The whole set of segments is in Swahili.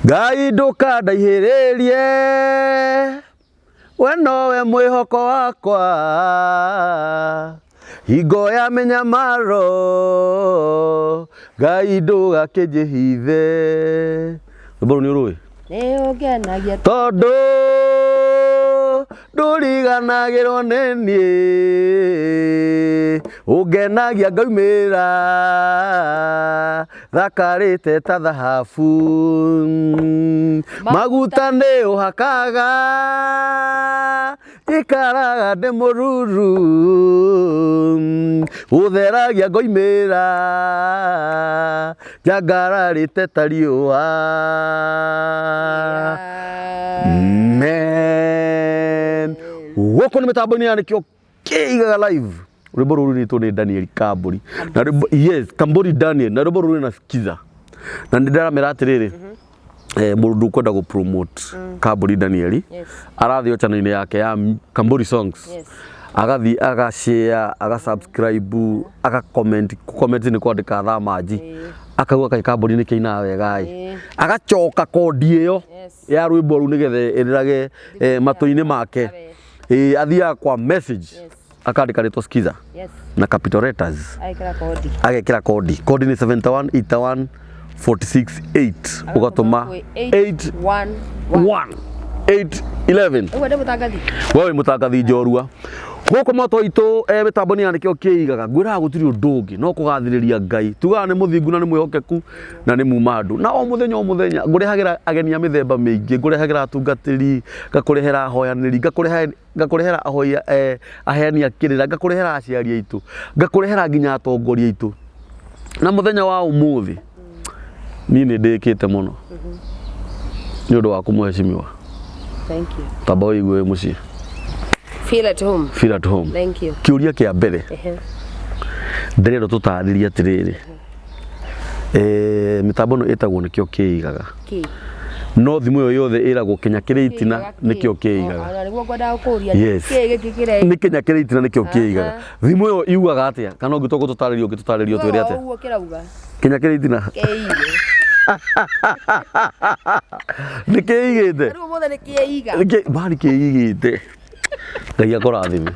Ngai ndũkandaihĩrĩrie, we nowe mwĩhoko wakwa, hingo ya mĩnyamaro, Ngai ndũgakĩnjĩhithe. Rwĩmbo rũu nĩ ũrũĩ? Nĩũngenagia tondũ ndũriganagĩrwo nĩ niĩ, ũngenagia ngaumĩra thakarĩte ta thahabu, maguta nĩ ũhakaga ikaraga ndĩ mũruru, ũtheragia ngoimĩra njangararĩte ta riũa. Gũkũ nĩ mĩtambo-inĩ ya nĩkĩo kĩigaga live. Rwĩmbo rũrũ rwĩtwo nĩ Daniel Kambũri. Yes, Kambũri Daniel. Na rwĩmbo rũrũ rwĩna skiza. Na nĩndĩramera atĩrĩrĩ, mũndũ ũkwenda gũ promote Kambũri Daniel, arathiĩ channel-inĩ yake ya Kambũri Songs, agathiĩ agashare, agasubscribe, agacomment. Comment nĩ kwandĩka thamaji, akauga kaĩ Kambũri nĩ kĩinaga wega ĩ, agacoka kodi ĩyo ya rwĩmbo rũu nĩgetha ĩrĩrage matũ-inĩ make, athiaga kwa message akandĩka rĩtwa skiza na capital letters, agekĩra kodi. Kodi nĩ 7181468, ũgatũma 811. Wewe mũtangathi njorua. Gũkũ moto witũ mĩtambo-inĩ ya nĩkĩo kĩigaga. Ngwĩraga gũtirĩ ũndũ ũngĩ no kũgathĩrĩria Ngai. Tugaga nĩ mũthingu na nĩ mwĩhokeku na nĩ mumandu. Na o mũthenya ngũrehagĩra ageni a mĩthemba mĩingĩ, ngũrehagĩra atungatĩri, ngakũrehera ahoyanĩri, ngakũrehera aheani a kĩrĩra, ngakũrehera aciari aitũ, ngakũrehera nginya atongoria aitũ. Na mũthenya wa ũmũthĩ niĩ nĩ ndĩkĩte mũno nĩ ũndũ wa kũmũheshimiwa. Thank you. Tamba ũigue mũciĩ. Feel at home. Feel at home. Thank you. Kĩũria kĩa mbere ndĩrenda tũtarĩrie atĩrĩrĩ, mĩtambo ĩno ĩtagwo nĩkĩo kĩigaga, no thimũ ĩyo yothe ĩragwo Kenya kĩrĩ itina nĩkĩo kĩigaga. Yes, nĩ Kenya kĩrĩ itina nĩkĩo kĩigaga. Thimũ ĩyo yugaga atĩa? Kana ũngĩtua gũtũtarĩria ũngĩtũtarĩria twĩre atĩa? Kenya kĩrĩ itina nĩ kĩigĩte. Mani kĩigĩte. Ngai akũrathime.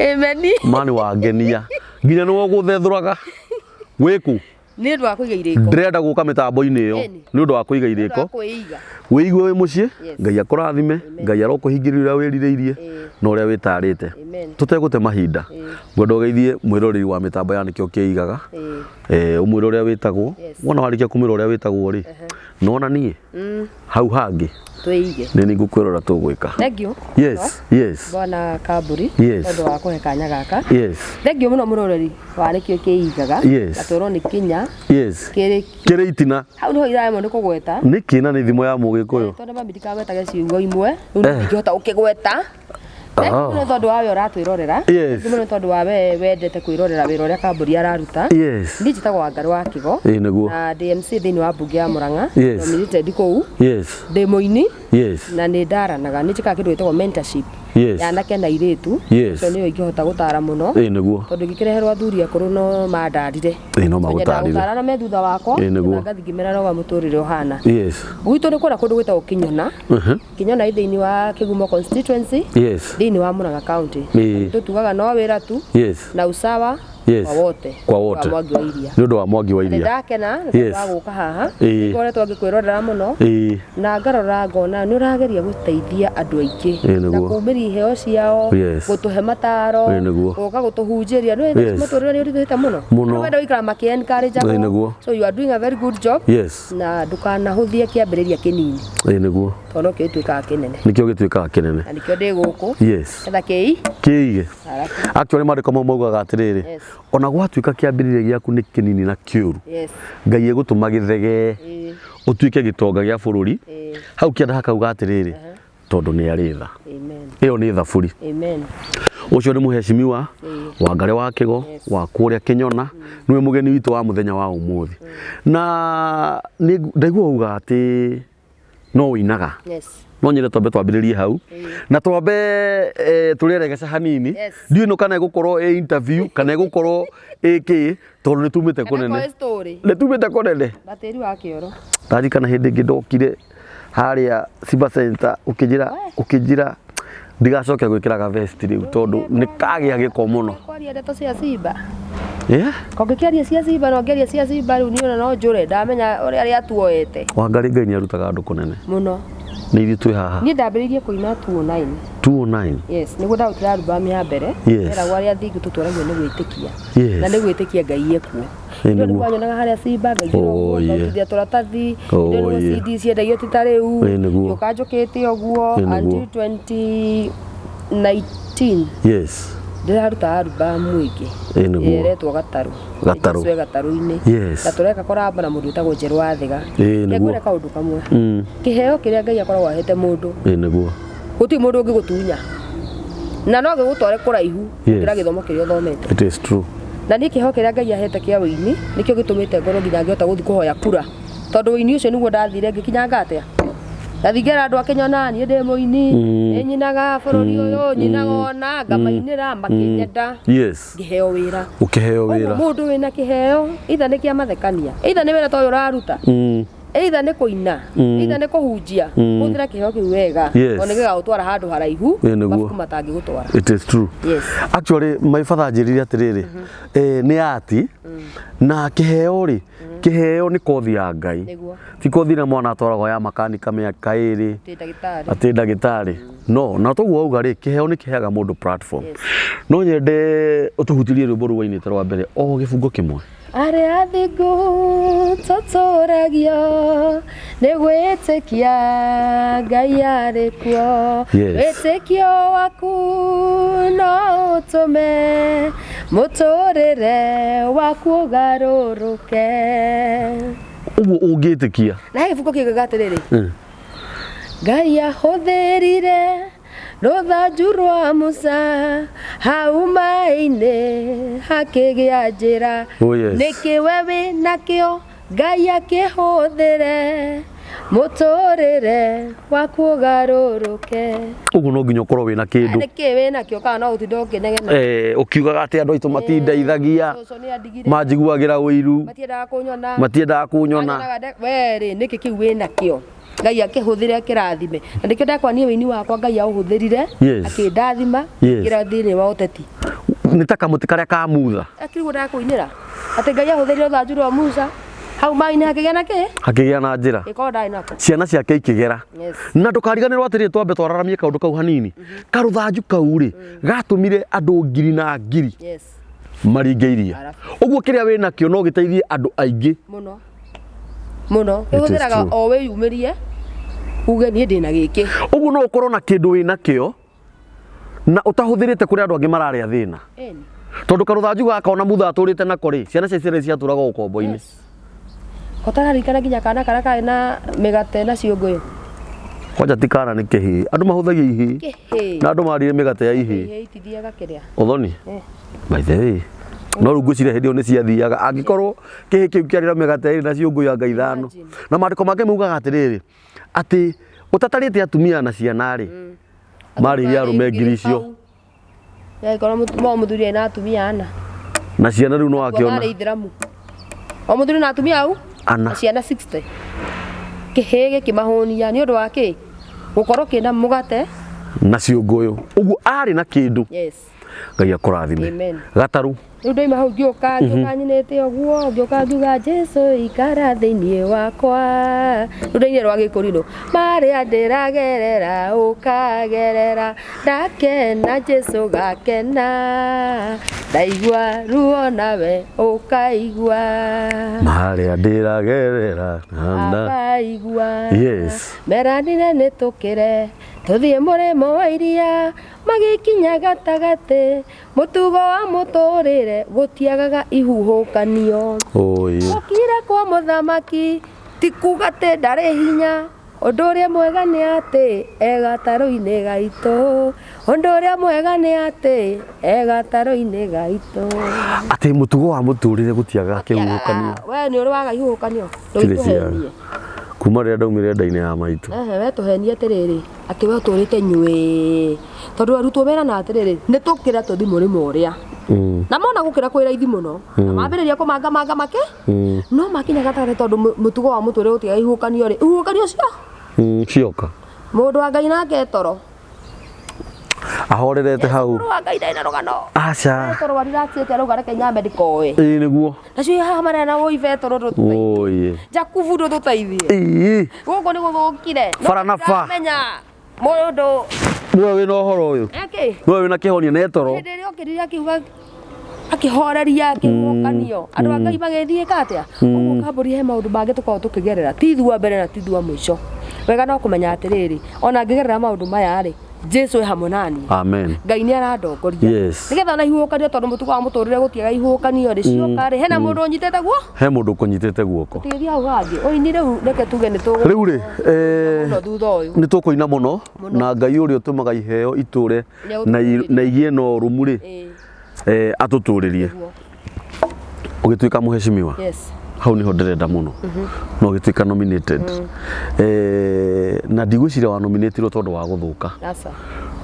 Amen. Mani wangenia. Nginya nĩwe ũgũthethũraga. Wĩkũ? Nĩ ũndũ wa kũiga irĩko. Ndĩrenda gũka mĩtambo-inĩ ĩyo nĩ ũndũ wa kũiga irĩko. Wĩigue wĩ mũciĩ, Ngai akũrathime, Ngai arokũhingĩria ũrĩa wĩrirĩirie na ũrĩa wĩtarĩte. Tũtegũte mahinda, ngwenda ũgeithie mwĩroreri wa mĩtambo ya nĩkĩo kĩigaga, ũmwĩre ũrĩa wĩtagwo, wona warĩkia kũmwĩra ũrĩa wĩtagwo rĩ, nona niĩ hau hangĩ twĩige nĩ nĩ ngũkwĩrora tũgwĩka. Thank you. Yes. Bwana Kambũri, tondũ wa kũhe kanya gaka. Thank you mũno mũroreri wa nĩkĩo kĩigaga. Atũrwo nĩ Kenya. Kĩrĩ itina. Hau nĩho irathimo nĩ kũgweta. Nĩkĩ na nĩ thimũ ya Mũgĩkũyũ. Tondũ mami ndikagetage ciugo imwe, rĩu ndingĩhota gũkĩgweta. Nĩ tondũ wa we ũratwĩrorera. Nĩ tondũ wa we wendete kwĩrorera wĩra ũrĩa Kambũri araruta. Niĩ njĩtagwo Wangarũ wa Kĩgo. Na DMC thĩinĩ wa mbunge ya Mũrang'a. Nominated kũu. Ndĩ mũini. Na nĩ ndaranaga nĩ njĩkaga kĩndũ gĩtagwo mentorship. Ya anake na airĩtu. Ũcio nĩyo ingĩhota gũtara mũno. Tondũ ngĩkĩreherwo athuri akũrũ no mandarire. No magũtarire. Gũtarana me thutha wakwa. Na ngathi ngĩmera no mũtũrĩre ũhana. Gwitũ nĩ kũrĩa kũndũ gwĩtagwo Kinyona. Kinyona thĩinĩ wa Kĩgumo constituency. Thĩinĩ wa Mũrang'a county. Tũtugaga no wĩra tu. Na usawa. Kwa wote. Nĩ ũndũ wa Mwangi wa Iria. Ndakena nĩ wa gũka haha. Ngoretwo ngĩkwĩrorera mũno. Na ngarora ngona nĩ ũrageria gũteithia andũ aingĩ. Na kũmĩria iheo ciao, gũtũhe mataro, gũka gũtũhunjĩria. Nĩ mũtũrĩre nĩ ũritũhĩte mũno. Wenda gũikara makĩ-encourage agwo. So you are doing a very good job. Na ndũkanahũthie kĩambĩrĩria kĩnini. Nĩguo. Tondũ kĩo gĩtuĩkaga kĩnene. Nĩkĩo gĩtuĩkaga kĩnene. Na nĩkĩo ndĩ gũkũ. Etha kĩige. Actually maandĩko mau maugaga atĩrĩrĩ, ona gwatuĩka kĩambĩrĩria gĩaku nĩ kĩnini na kĩũru, Ngai egũtũma gĩthege ũtuĩke gĩtonga gĩa bũrũri. Hau kĩanda hakauga atĩrĩrĩ, tondũ nĩ arĩ tha. Ĩyo nĩ thaburi. Ũcio nĩ mũheshimiwa Wangarĩ wa Kĩgo wa kũrĩa Kĩnyona, nĩwe mũgeni witũ wa mũthenya wa ũmũthĩ. Na ndaigua uga atĩ no winaga no nyende twambe twambĩrĩrie hau na twambe tũrĩeregeca hanini ndiũĩ no kana ĩgũkorwo interview kana ĩgũkorwo ĩkĩ tondũ nĩtumĩte kũnene nĩtumĩte kũnene tĩri wa kĩoro ndarikana hĩndĩ ĩngĩ ndokire harĩa Simba Center ũkĩnjĩra ndigacoke gwĩkĩraga vest rĩu tondũ nĩkagĩa gĩko mũno kwaria ndeto cia Simba kongĩkĩaria cia Simba no ngĩaria cia Simba rĩu niĩ no njũre ndamenya ũrĩa arĩa tuoete Wangari Ngai nĩarutaga andũ kũnene mũno nĩ ithuĩ twĩ haha niĩ ndambĩrĩirie kũina 209 nĩguo ndarutire albamu ya mbere eragwo arĩa athingu tũtwaragio nĩ gwĩtĩkia na nĩ gwĩtĩkia Ngai ekuo ndio nĩ kwanyonaga harĩa Simba ngaigĩrwo tũratathi ndio nĩ CD ciendagio ti ta rĩu ũkanjũkĩte ũguo until 2019 ndĩraruta albamu ĩngĩ ĩretwo Gatarũ-inĩ na tũreka koraba na mũndũ wĩtagwo Njerũ wa Thĩga ngwĩre kaũndũ kamwe kĩheo kĩrĩa Ngai akoragwo ahete mũndũ gũtirĩ mũndũ ũngĩgũtunya na no gĩgũtware kũraihu gũkĩra gĩthomo kĩrĩa ũthomete na niĩ kĩheo kĩrĩa Ngai ahete kĩa wĩini nĩkĩo gĩtũmĩte ngoro nginya ngĩhota gũthiĩ kũhoya kura tondũ wĩini ũcio nĩguo ndathire ngĩkinyanga atĩa ndathingĩra andũ akĩnyona niĩ ndĩ mũini nĩnyinaga bũrũri ũyũ nyinaga ona ngamainĩra makĩnyenda ngĩheo wĩra mũndũ wĩna kĩheo either nĩ kĩa mathekania either nĩ wĩra ta ũyũ ũraruta either nĩ kũina either nĩ kũhunjia hũthĩra kĩheo kĩu wega o nĩ gĩgagũtwara handũ haraihu mabuku matangĩgũtwara it is true actually my father njĩrire atĩrĩrĩ nĩ ati na kĩheo rĩ kĩheo nĩ kothi ya Ngai ti kothi na mwana atwaragwo ya makanika mĩaka ĩrĩ atĩ ndagĩtarĩ no na toguo auga rĩ kĩheo nĩ kĩheaga mũndũ platform no nyende ũtũhutirie rwĩmbo rũu wainĩte rwa mbere o gĩbungo kĩmwe arĩa athingu tũtũragio nĩ gwĩtĩkia Ngai arĩ kuo wĩtĩkio waku no ũtũme mũtũrĩre waku ũgarũrũke ũguo ũngĩtĩkia na gĩbungo kĩugaga atĩrĩrĩ Ngai ahũthĩrire rũthanju rwa Musa hau maĩ-inĩ hakĩgĩa njĩra nĩkĩwe wĩnakĩo Ngai akĩhũthĩre mũtũrĩre waku ũgarũrũke ũguo no nginya ũkorwo wĩna kĩndũ nĩkĩ wĩnakĩo kana no ũtinde ũkĩnegena ũkiugaga atĩ andũ aitũ matindeithagia manjiguagĩra ũiru matiendaga kũnyona werĩ nĩkĩ kĩu wĩnakĩo Ngai akĩhũthĩre kĩrathime na nĩkĩo ndakwania wĩini wakwa Ngai aũhũthĩrire akĩndathima kĩra thĩinĩ wa ũteti nĩ ta kamũtĩ karĩa kamutha akĩrigwo ndakũinĩra atĩ Ngai ahũthĩrire rũthanju rwa Musa hau maĩ-inĩ hakĩgĩa na kĩ hakĩgĩa na njĩra ĩkorwo ndarĩ nako ciana ciake ikĩgera na ndũkariganĩrwo atĩrĩrĩ twambe twararamie kaũndũ kau hanini karũthanju kau rĩ gatũmire andũ ngiri na ngiri maringĩirie ũguo kĩrĩa wĩnakĩo no gĩteithie andũ aingĩ mũno ũhũthĩraga o wĩyumĩrie uge niĩ ndĩna gĩkĩ ũguo no ũkorwo na kĩndũ wĩnakĩo na ũtahũthĩrĩte kũrĩ andũ angĩ mararĩa thĩna tondũ karũthanju gaka ona mutha atũrĩte nako rĩ ciana cia Isiraeli ciatũraga ũkombo-inĩ ũtararikana nginya kana karĩa karĩ na mĩgate na ciũngũyũ kwanja ti kana nĩ kĩhĩ andũ mahũthagia ihĩ na andũ marire mĩgate ya ihĩ ũthoni by the way no rĩu ngwĩciria hĩndĩ ĩyo nĩ ciathiaga angĩkorwo kĩhĩ kĩu kĩarĩ na mĩgate ĩrĩ na ciũngũyũ anga ithano na maandĩko make maugaga atĩrĩrĩ atĩ ũtatarĩte atumia na ciana rĩ marĩire arũme ngiri icio mũthuri ena atumia ana na ciana rĩu no akĩona o mũthuri na atumia au na ciana 60 kĩhĩ gĩkĩmahũnia nĩ ũndũ wa kĩ gũkorwo kĩna mũgate na ciũngũyũ ũguo arĩ na kĩndũ Ngai akũrathime Gatarũ rĩu ndoima hau ngĩũka nyinĩte ũguo ngĩũka ngiuga Jesũ ikara thĩinĩ wakwa rĩu ndainire rwa Gĩkũrinũ marĩa ndĩragerera ũkagerera ndakena Jesũ gakena ndaigua ruo nawe ũkaigua marĩa ndĩragerera akaigua meranire nĩtũkĩre tũthiĩ mũrĩmo wa iria magĩkinya gatagatĩ mũtugo wa mũtũrĩre gũtiagaga ihuhũkanio ũkire kwa mũthamaki ti kuga atĩ ndarĩ hinya ũndũ ũrĩa mwega nĩ atĩ gatarũ-inĩ gaitũ ũndũ ũrĩa mwega nĩ atĩ gatarũ-inĩ gaitũ atĩ mũtugo wa mũtũrĩre gũtiagaga kĩhuhũkanio we nĩ ũrĩ waga ihuhũkanio kuma rĩrĩa ndaumire nda-inĩ ya maitũ we tũhenie atĩrĩrĩ atĩ we ũtũrĩte nyuĩ tondũ arutwo merana atĩrĩrĩ nĩ tũkĩra tũthi mũrĩmo ũrĩa na mona gũkĩra kwĩ raithi mũno na mambĩrĩria kũmangamanga make no makinya gatagatĩ tondũ mũtugo wa mũtũrĩre gũtiga ihuhũkanio rĩ ihuhũkanio cioka mũndũ wa Ngai nake toro ahorerete hau mũndũ wa Ngai ndarĩ na rũgano aca toro wariraciĩte rauga reke nyambe ndikoe nĩguo nacio haha marena woibe toro tũtũteithie Jakubu ndũtũteithie gũkũ nĩ gũthũkire Barnaba menya mũndũ niwe wĩna ũhoro ũyũ niwe wĩna kĩhonia na toro hĩndĩ ĩrĩa okĩrire akiuga akĩhoreria akĩhuhũkanio andũ a Ngai magĩthiĩka atĩa ũguo kambũri he maũndũ mangĩ tũkoragwo tũkĩgerera ti thua mbere na ti thua mũico wega no kũmenya atĩrĩrĩ ona ngĩgerera maũndũ maya rĩ Jesu e hamwe nani amen Ngai nĩ arandongoria nĩgetha ona ihuhũkanio tondũ mũtugo wa mũtũrĩre gũtiaga ihuhũkanio rĩ cioka rĩ hena mũndũ ũnyitĩte guo he mũndũ ũkũnyitĩte guoko tĩri hau hangĩ ũini rĩu reke tuge nĩ tũgũ rĩu rĩ thutha ũyũ nĩ tũkũina mũno na Ngai ũrĩa ũtũmaga iheo itũre na igĩe na ũrũmu rĩ atũtũrĩrie ũgĩtuĩka mũheshimiwa hau niho ndĩrenda mũno no ũgĩtuĩka nominated na ndigwĩciria wa nominatirwo tondũ wa gũthũka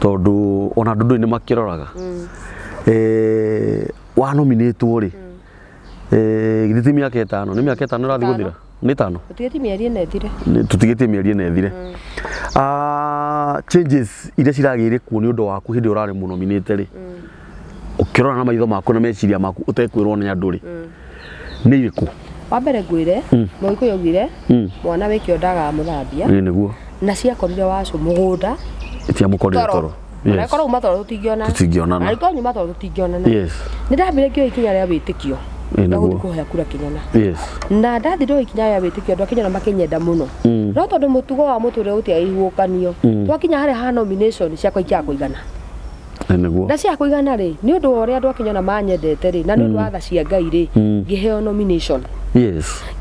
tondũ ona andũ nĩ makĩroraga wa nominatwo rĩ githĩ ti mĩaka ĩtano nĩ mĩaka ĩtano ĩrathiĩ gũthira nĩ ĩtano tũtigĩtie mĩeri ĩna ĩthire tũtigĩtie mĩeri ĩna ĩthire changes iria ciragĩire kuo nĩ ũndũ waku hĩndĩ ũrarĩ mũnominate rĩ ũkĩrora na maitho maku na meciria maku ũtekwĩrwo nĩ andũ rĩ nĩ irĩkũ wa mbere ngwĩre Mũgĩkũyũ augire mwana wĩkĩo ndagaga mũthambia nĩguo na ciakorire wacu mũgũnda itiamũkorire toro korwo uma toro tũtingĩonana na korwo nyuma toro tũtingĩonana nĩ ndambire ngĩoya ikinya rĩa wĩtĩkio na gũthiĩ kũhoya kura Kĩnyona na ndathire ikinya rĩa wĩtĩkio andũ a Kĩnyona makĩnyenda mũno no tondũ mũtugo wa mũtũrĩre gũtiga ihuhũkanio twakinya harĩa ha nomination ciakwa ikĩaga kũigana na cia kũigana rĩ nĩ ũndũ wa ũrĩa andũ a Kĩnyona manyendete rĩ na nĩ ũndũ wa tha cia Ngai rĩ ngĩheo nomination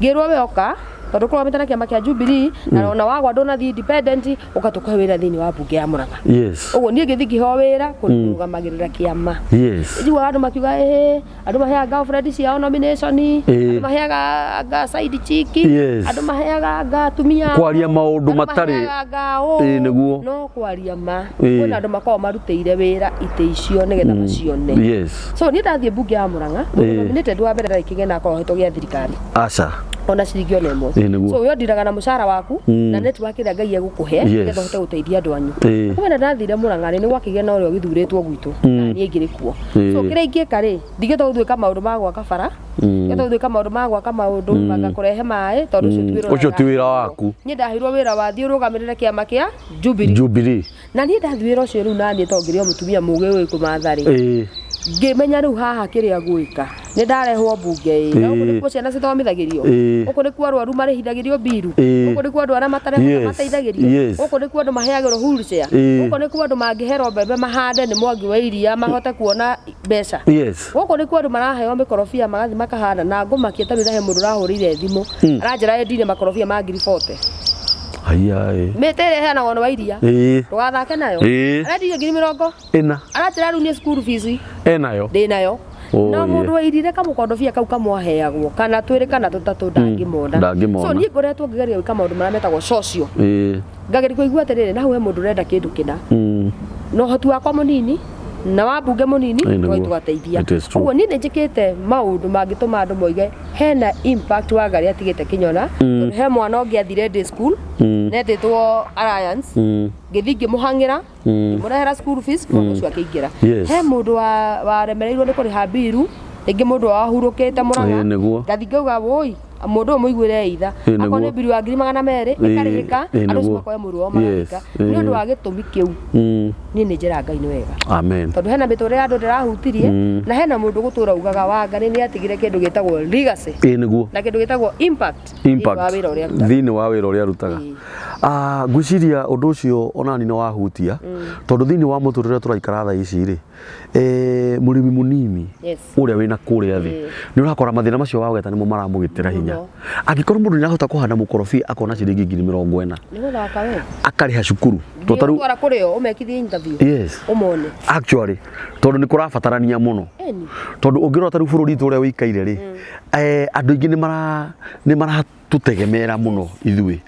ngĩrwo we oka tondũ kũrũgamĩte na kĩama kĩa Jubilee na ona wagwa ndũnathiĩ independent ũgatũkũhe wĩra thĩinĩ wa mbunge ya Mũrang'a ũguo niĩ ngĩthiĩ ngĩheo wĩra kũrũgamagĩrĩra kĩama njiguaga andũ makiuga andũ maheaga girlfriend ciao nomination andũ maheaga side chick andũ maheaga atumia kwaria maũndũ matarĩ nĩguo no kwaria ma kwĩna andũ makoragwo marutĩire wĩra itĩ icio nĩgetha macione so niĩ ndathiĩ mbunge ya Mũrang'a nominated wa mbere ikĩgĩa na akohetwo gĩa thirikari aca ona ciringi ona ĩmwe so we ndiraga na mũcara waku na network ĩrĩa Ngai egũkũhe nĩgetha ũhote gũteithia andũ anyu kumbe ndathire Mũrang'a nĩ gwakĩgĩa na ũrĩa ũgĩthurĩtwo gwitũ na niĩ ngĩrĩ kuo so kĩrĩa ingĩka rĩ ndigĩtwo gũtwĩka maũndũ ma gwaka bara ndigĩtwo gũtwĩka maũndũ ma gwaka maũndũ magakũrehe maĩ tondũ ũcio ti wĩra waku niĩ ndaheirwo wĩra wa thiĩ ũrũgamĩrĩre kĩama kĩa Jubilee na niĩ ndathi wĩra ũcio rĩu naniĩ tondũ ngĩrĩ o mũtumia mũgĩ ũĩ kũmatha rĩ ngĩmenya rĩu haha kĩrĩa gwĩka nĩ ndarehwo mbunge na gũkũ nĩkuo ciana cithomithagĩrio gũkũ nĩkuo arwaru marĩhithagĩrio mbiru gũkũ nĩkuo andũ arĩa matarehota mateithagĩrio gũkũ nĩkuo andũ maheagĩrwo wheelchair gũkũ nĩkuo andũ mangĩherwo mbembe mahande nĩ mwangi wa iria mahote kuona mbeca gũkũ nĩkuo andũ maraheo mĩkorobia magathiĩ makahanda na ngũmakia ta rĩu he mũndũ ũrahũrĩire thimũ aranjĩra endire makorobia ma ngiri 40 mĩtĩ ĩrĩa ĩheanagwo nĩ wa iria ndũgathake nayo arendirie ngiri 40 aranjĩra rĩu nĩ school fees ndĩnayo na mũndũ wairire kamũkondobia kau kamwaheagwo kana twĩrĩ kana tũtatũ ndangĩmona so niĩ ngoretwo ngĩgeria gwĩka maũndũ marĩa metagwo social ngageria kũigua atĩrĩrĩ na hau he mũndũ ũrenda kĩndũ kĩna no ũhoti wakwa mũnini na wa mbunge mũnini twai tũgateithia ũguo niĩ nĩnjĩkĩte maũndũ mangĩtũma andũ moige hena impact wa Ngai atigĩte Kĩnyona tondũ he mwana ũngĩ athire day school netĩtwo Alliance ngĩthiĩ ngĩmũhang'ĩra ngĩmũrehera school fees mũndũ ũcio akĩingĩra he mũndũ waremereirwo nĩ kũrĩha mbiru rĩngĩ mũndũ wahurũkĩte Mũrang'a ngathi ngauga woi mũndũ ũyũ mũiguĩre eitha akorwo nĩ mbiru ya 200 ĩkarĩhĩka andũ ũcio makoya mũrũ wao marĩka nĩ ũndũ wa gĩtũmi kĩu niĩ nĩ njĩra Ngai nĩ wega tondũ hena mĩtũrĩre ya andũ ndĩrahutirie na hena mũndũ gũtũra ugaga Wangari nĩ atigire kĩndũ gĩtagwo legacy na kĩndũ gĩtagwo impact thĩinĩ wa wĩra ũrĩa arutaga ngwĩciria ũndũ ũcio onani nĩ wahutia tondũ thĩinĩ wa mũtũrĩre tũraikara thaa ici rĩ mũrĩmi mũnini ũrĩa wĩna kũrĩa thĩ nĩ ũrakora mathĩna macio wageta nĩmo maramũgĩtĩra hinya angĩkorwo mũndũ nĩarahota kũhanda mũkorobia akona ciringi ngiri 40 akarĩha cukuru twara kũrĩo ũmekithie interview ũmone actually tondũ nĩ kũrabatarania mũno tondũ ũngĩrora tarĩu bũrũri witũ ũrĩa wĩikaire rĩ andũ aingĩ nĩ tutegemera muno ithui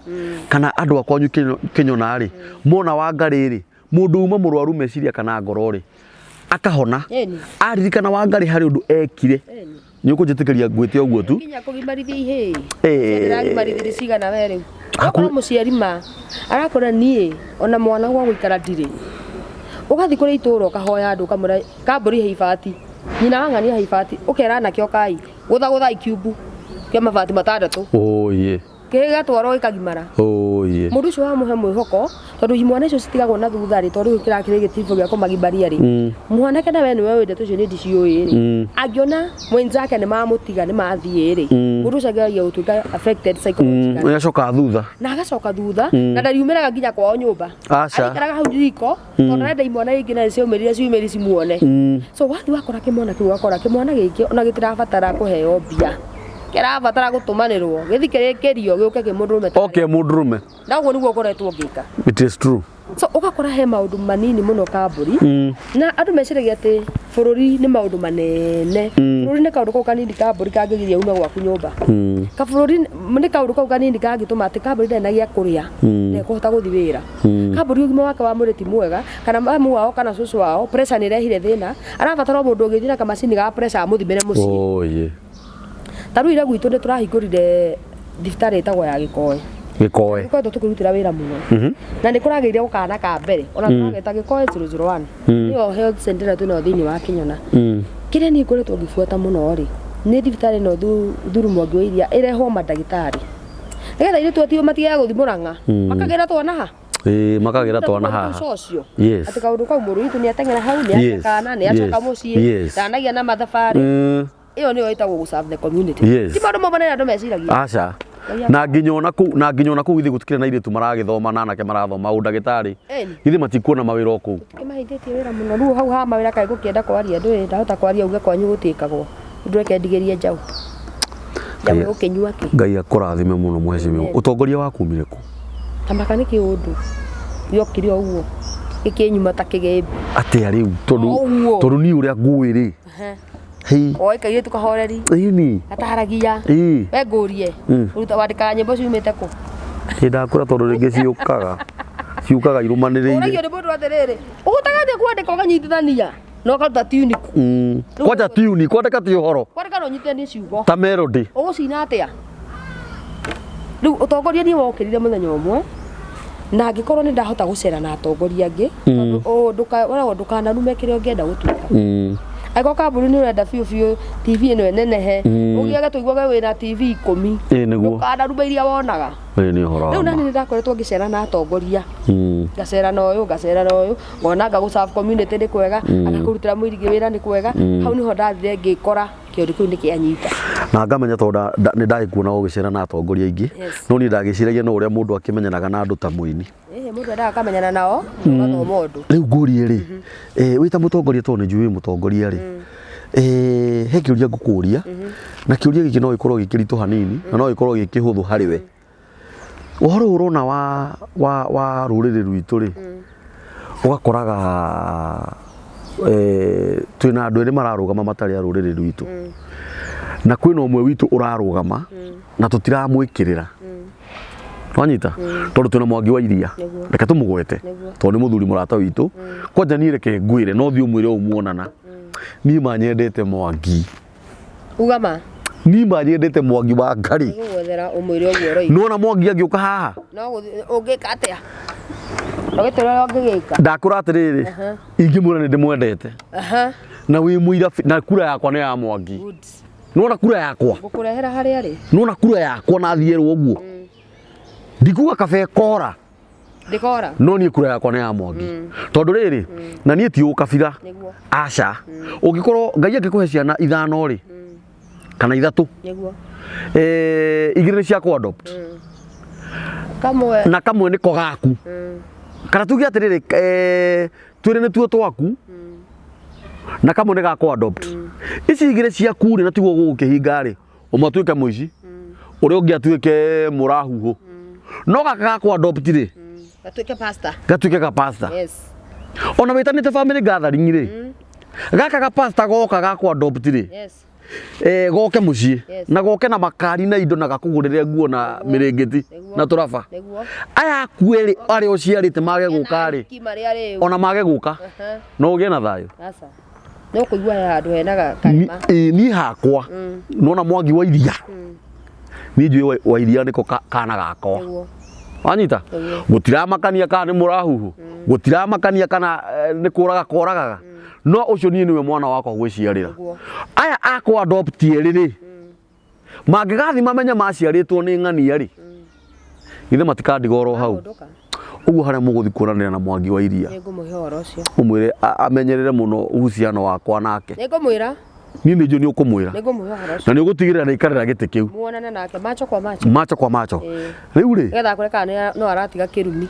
kana andu akwanyu Kenyona ri mona wa ngari ri mundu uma murwaru meciria kana ngoro ri akahona aririkana wa ngari hari undu ekire ni ukunjitikiria ngwite oguo tu kinya kugimarithia ihe ndiragimarithia cigana we riu akora muciari ma arakora nie ona mwana gwa guikara ndire ugathi kuri ituro kahoya andu kamura kamburi heibati nyina wang'ania heibati ukera nakio kai gutha ikiubu kia mabati matandatu kigatwarwo ikagimara mundu ucio wa muhe mwihoko tondu imwana icio citigagwo na thutha ri tondu kirakire gitifo gia kumagibaria ri mwanake nawe niwe wendete ucio ni ndiciui ri angiona mwenzake ni mamutiga ni mathie ri mundu ucio agiagia gutuika affected psychologically agacoka thutha na ndariumiraga nginya kwao nyumba aikaraga hau riko tondu nenda imwana ingi na ciumĩrire cimuone so wathi wakora kimwana kiu wakora kimwana giki ona gitirabatara kuheo mbia kirabatara gutumanirwo githikerekerio giuke ki mundurume mundurume naguo niguo koretwo ngika it is true so ukakora he maundu manini muno kamburi na andu meciragia ati bururi ni maundu manene bururi ni kaundu kau kanini kamburi kangigiria ume gwaku nyumba ka bururi ni kaundu kau kanini kangituma ati kamburi ndena gia kuria na kuhota guthi wira kamburi ugima wake wa mwiri ti mwega kana mamu wao kana cucu wao pressure ni rehire thina arabatara mundu ungithira kamacini ga pressure amuthimire mucii taru ira gwitu ni turahingurire thibitari itagwo ya Gikoe Gikoe tukurutira wira muno na ni kurageire gukana ka mbere ona turageta Gikoe 001 niyo health center twino thiini wa Kenyona kiria ni ngoretwo ngifuata muno ri ni thibitari no thurumo ngioiria irehwo madagitari nigetha ire twatio matiga guthi Murang'a makagira twana ha makagira twana ha ati kaundu kau muru itu ni atengera hau ni akana ni acoka mucii ndanagia na mathabari iyo niyo itagwo guserve the community ti maundu mabana andu meciragia aca na nginyona ku ithi gutikire na iritu maragithoma na anake marathoma undagitari ithi matikuona mawira ku kimahindĩtie wĩra mũno rĩu hau ha mawĩra kaĩ gũkĩenda kwaria ndũĩ ndahota kwaria uge kwanyu gũtĩkagwo ndũreke ndigĩrie njaũ njaũ ũkĩnyua kĩ Ngai akũrathime mũno mheshimiwa ũtongoria waku umire ku tamaka nĩ kĩũndũ yokire ũguo gĩkĩnyuma ta kĩgembe atĩa rĩu tondũ ni ũrĩa ngũĩ rĩ oi kaire tukahoreri ini ataharagia we ngurie uruta wandika nyimbo ciumite ku ndakura tondu ringi ciukaga irumaniriire uragio ni mundu atiriri ugutagathie kwandika ukanyitithania no karuta tune ku kwaja tune kwandika ti uhoro kwandika no nyitithanie ciugo ta melody ugucina atia riu utongoria ni wokirire muthenya umwe na ngikorwo ni ndahota gucera na atongoria angi tondu ndukanarume kiria ungienda gutuika aiko kamburi ni urenda biu TV ino nenehe ugiaga tuiguaga wina TV 10 niguo ukanarume iria wonaga ni uhoro riu nani ndakoretwo ngicera na atongoria ngacera na uyu ngona ngaguserve community ni kwega agakurutira mwirigi wira ni kwega hau niho ndathire ngikora kiundu kiu ni kianyita na ngamenya tondu ni ndaikuona ugicera na atongoria ingi no ni ndagiciragia no uria mundu akimenyanaga na andu ta muini mundu endaga kamenyana nao ugathoma undu riu ngurie ri wita mutongoria tondu njui mutongoria ri he kiuria ngukuria na kiuria giki no gikorwo gikiritu hanini na no gikorwo gikihuthu hariwe uhoro urona wa ruriri rwitu ri ugakoraga twina andu eri mararugama matari a ruriri rwitu na kwina umwe witu urarugama na tutiramwikirira twanyita tondu twina Mwangi wa Iria reke tumugwete tondu ni muthuri murata witu kwanja ni reke ngwire no thi umwire umuonana ni manyendete Mwangi ugama ni manyendete Mwangi wa ngari gwethera umwire oguo roi nona Mwangi agiuka haha no ungika atia ogitoro ngigika ndakura atiriri ingimura ni ndimwendete na wi muira na kura yakwa ni ya Mwangi nona kura yakwa gukurehera hari ari nona kura yakwa na thierwo oguo ndikuga kabe kora ndikora no ni kura yakwa ni ya Mwangi tondu riri na nie ti ukabira aca ungikorwo Ngai angikuhe ciana ithano ri kana ithatu niguo igiri cia ku adopt kamwe na kamwe ni ko gaku kana tugi atiriri twire ni tuo twaku na kamwe ni ga ku adopt ici igiri cia kuri na tiguo gukihinga ri umatuike muici uri ungi atuike murahuhu no gaka ku adopt ri gatuike ka pastor yes ona witanite family gathering ri gaka ka pastor goka ga ku adopt ri yes goke muciĩ na goke na makari na indo na gakũgũrĩre nguo na mĩrĩngĩti na tũraba. Aya aku erĩ arĩa ũciarĩte mage gũka rĩ, ona mage gũka no ũgĩe na thayũ. No kũigua handũ hena karima. Niĩ hakwa nona Mwangi wa iria, niĩ njũĩ wa iria nĩko kana gakwa. Wanyita gũtiramakania kana nĩ mũrahuhu, gũtiramakania kana nĩ kũraga koragaga, no ũcio niĩ nĩwe mwana wakwa gwĩciarĩra. Aya akwa adopt erĩ rĩ, mangĩgathi mamenye maciarĩtwo nĩ ng'ania rĩ, ithe matikandiga oro hau. Ũguo harĩa mũgũthi kuonanĩra na Mwangi wa iria, nĩngũmũhe ũhoro ũcio, ũmwĩre amenyerere mũno uhusiano wakwa nake. Nĩngũmwĩra niĩ nĩ njũĩ nĩ ũkũmwĩra na nĩ ũgũtigĩrĩra nĩ ikarĩra gĩtĩ kĩu, muonane nake macho kwa macho, macho kwa macho. Rĩu rĩ, nĩgetha kũreka kana no aratiga kĩrumi,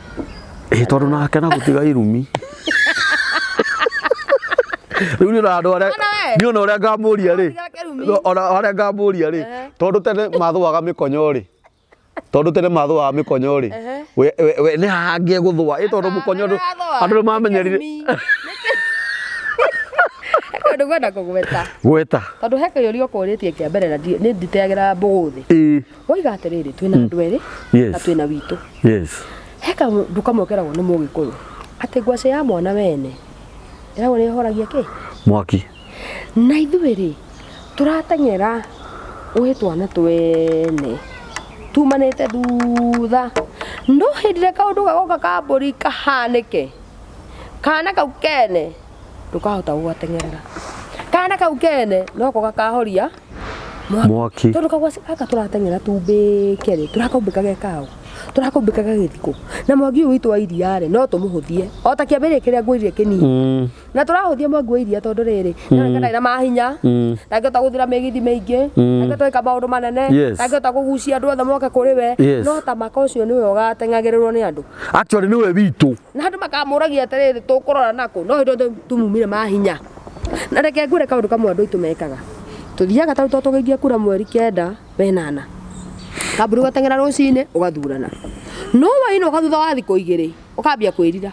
tondũ nake na gũtiga irumi. Rĩu nĩ andũ arĩa nĩ ona ũrĩa ngamũria rĩ, ona arĩa ngamũria rĩ, tondũ tene mathũaga mĩkonyo rĩ, tondũ tene mathũaga mĩkonyo rĩ, we nĩ hangie gũthũa tondũ mũkonyo andũ nĩ mamenyerire ndũ gwenda kũgweta gweta, tondũ he kĩũria ũkũrĩtie kĩa mbere na nĩ nditeagĩra mbũgũ thĩ. Woiga atĩrĩrĩ, twĩna andũ erĩ na twĩna witũ. He kaũndũ kamwe keragwo nĩ Mũgĩkũyũ atĩ ngwacĩ ya mwana wene ĩragwo nĩ ĩhoragia kĩ? Mwaki. Na ithuĩ rĩ tũrateng'era ũhĩ twana twene tumanĩte thutha, no hĩndĩ ĩrĩa kaũndũ gagoka ka mbũri kahanĩke, kana kau kene ndũkahota gũgateng'erera. Kana kau kene noko gakahoria mwaki, tondũ kagwacĩ gaka tũrateng'era tumbĩke rĩ, tũrakaumbĩka gekaũ, tũrakaumbĩka gagĩthikũ. Na Mwangi ũyũ witũ wa iria rĩ no tũmũhũthie o ta kĩambĩrĩria kĩrĩa ngwĩrire kĩnini, na tũrahũthia Mwangi wa iria tondũ rĩrĩ ndarĩ na mahinya, ndangĩhota gũthira mĩgithi mĩingĩ, ndangĩhota gwĩka maũndũ manene, ndangĩhota kũgucia andũ othe moke kũrĩ we, no ta maka ũcio nĩwe ũgateng'agĩrĩrwo nĩ andũ. Actually nĩwe witũ, na andũ makamũragia atĩrĩrĩ tũkũrora nakũ, no hĩndĩ tumumire mahinya. Na reke ngwĩre kaũndũ kamwe andũ aitũ mekaga, tũthiaga tarĩ tũgĩikia kura mweri 9 wenana, kambũri ũgateng'era rũcinĩ ũgathurana, no waina ũgathutha wa thikũ 2 ũkambia kwĩrira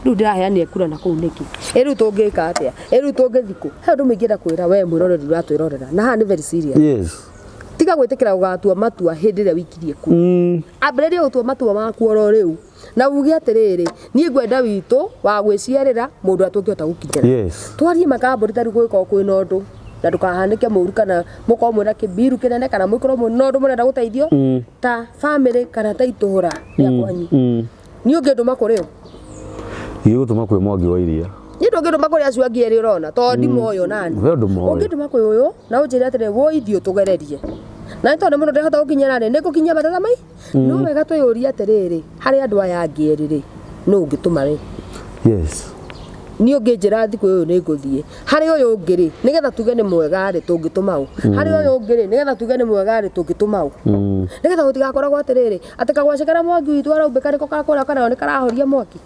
rĩu ndĩraheania kura na kũu nĩkĩ, rĩu tũngĩka atĩa, rĩu tũngĩthikũ. He ũndũ mũingĩ kwĩra we mwĩroreri ũratwĩrorera, na haha nĩ very serious. Tiga gwĩtĩkĩra gũgatua matua hĩndĩ ĩrĩa wikirie kura, ambĩrĩria gũtua matua maku oro rĩu na uge atĩrĩrĩ, niĩ ngwenda witũ wa gwĩciarĩra mũndũ atũngĩhota gũkinyĩra. Twarie makambũri tarĩ gwĩkorwo kwĩna ũndũ na ndũkahanĩke mũru kana mũkorwo mwĩna kĩmbiru kĩnene kana mũkorwo mwĩna ũndũ mũrenda gũteithio ta family kana ta itũũra rĩa kwanyu, niĩ ũngĩndũma kũrĩ ũ? Gĩgũtũma kwĩ Mwangi wa iria. Niĩ ndũngĩndũma kũrĩ acio angĩ erĩ ũrona tondũ ndimoyo nani. Ũngĩndũma kwĩ ũyũ na ũnjĩre atĩrĩ wo ithiĩ tũgererie, na tondũ mũndũ ndehota gũkinyĩra rĩ, nĩngũkinyia matata mai. No wega twĩyũrie atĩrĩrĩ, harĩ andũ aya angĩ erĩ rĩ, nũ ũngĩtũma rĩ? Niĩ ũngĩnjĩra thikũ ũyũ nĩ ngũthiĩ, harĩ ũyũ ũngĩ rĩ, nĩgetha tuge nĩ mwega rĩ tũngĩtũma ũ? Harĩ ũyũ ũngĩ rĩ, nĩgetha tuge nĩ mwega rĩ tũngĩtũma ũ? Nĩgetha gũtigakoragwo atĩrĩrĩ atĩ kagwacĩ karĩa Mwangi witũ araumbĩka nĩko gakũrĩa kana nĩ karahoria mwaki,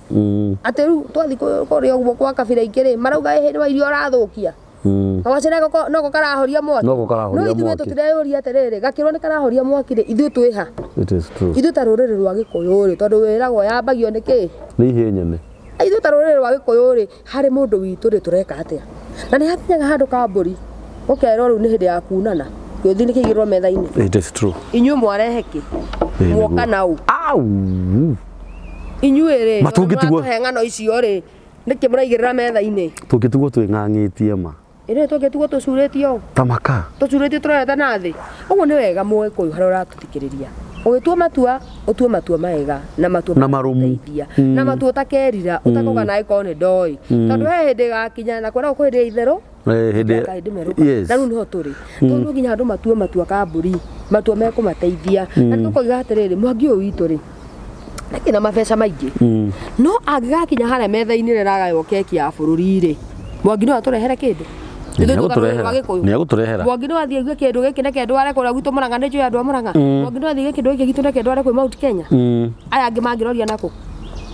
atĩ rĩu twathi kũrĩa ũguo kwa kabira ingĩ rĩ marauga hĩndĩ wa irio ũrathũkia, kagwacĩ noko karahoria mwaki. No ithuĩ tũtireyũria atĩrĩrĩ gakĩrwo nĩ karahoria mwaki rĩ, ithuĩ twĩha? Ithuĩ ta rũrĩrĩ rwa Gĩkũyũ rĩ, tondũ wĩragwo yambagio nĩkĩ? Nĩ ihĩnyene. Ithuĩ ta rũrĩrĩ rwa Gĩkũyũ rĩ, harĩ mũndũ witũ rĩ tũreka atĩa? Na nĩ hakinyaga handũ kambũri ũkerwo rĩu nĩ hĩndĩ ya kunana, gĩũthi nĩ kĩigĩrwo metha-inĩ. Inyuĩ mwarehe kĩ? Mwoka na ũ? Inyuĩ rĩ matũhe ng'ano icio rĩ, nĩkĩ mũraigĩrĩra metha-inĩ? Tũngĩtigwo twĩng'ang'ĩtie ma. Ĩrĩ tũngĩtigwo tũcurĩtio ũ? Ta maka. Tũcurĩtio tũrorete na thĩ. Ũguo nĩ wega Mũgĩkũyũ harĩa ũratũthikĩrĩria, ũgĩtua matua ũtue matua mega na matua marũmu na matua ũtakerira ũtakoga naĩ korwo nĩ ndoĩ, tondũ he hĩndĩ ĩgakinya na kwĩragwo kwĩ hĩndĩ ya itherũ na rĩu nĩho tũrĩ, tondũ no nginya andũ matue matua kambũri, matua mekũmateithia. Na tũkoiga atĩrĩrĩ, Mwangi ũyũ witũ rĩ ndarĩ na mabeca maingĩ, no angĩgakinya harĩa metha-inĩ rĩ aragaywo keki ya bũrũri rĩ, Mwangi no atũrehere kĩndũ? Nĩegũtũrehera. Mwangi no athiĩ aigue kĩndũ gĩkĩ nĩ kĩndũ arekora gwitũ Mũrang'a, nĩ njũĩ andũ a Mũrang'a. Mwangi no athiĩ kĩndũ gĩkĩ gitũ nĩ kĩndũ arekora Mount Kenya. Aya angĩ mangĩroria nakũ?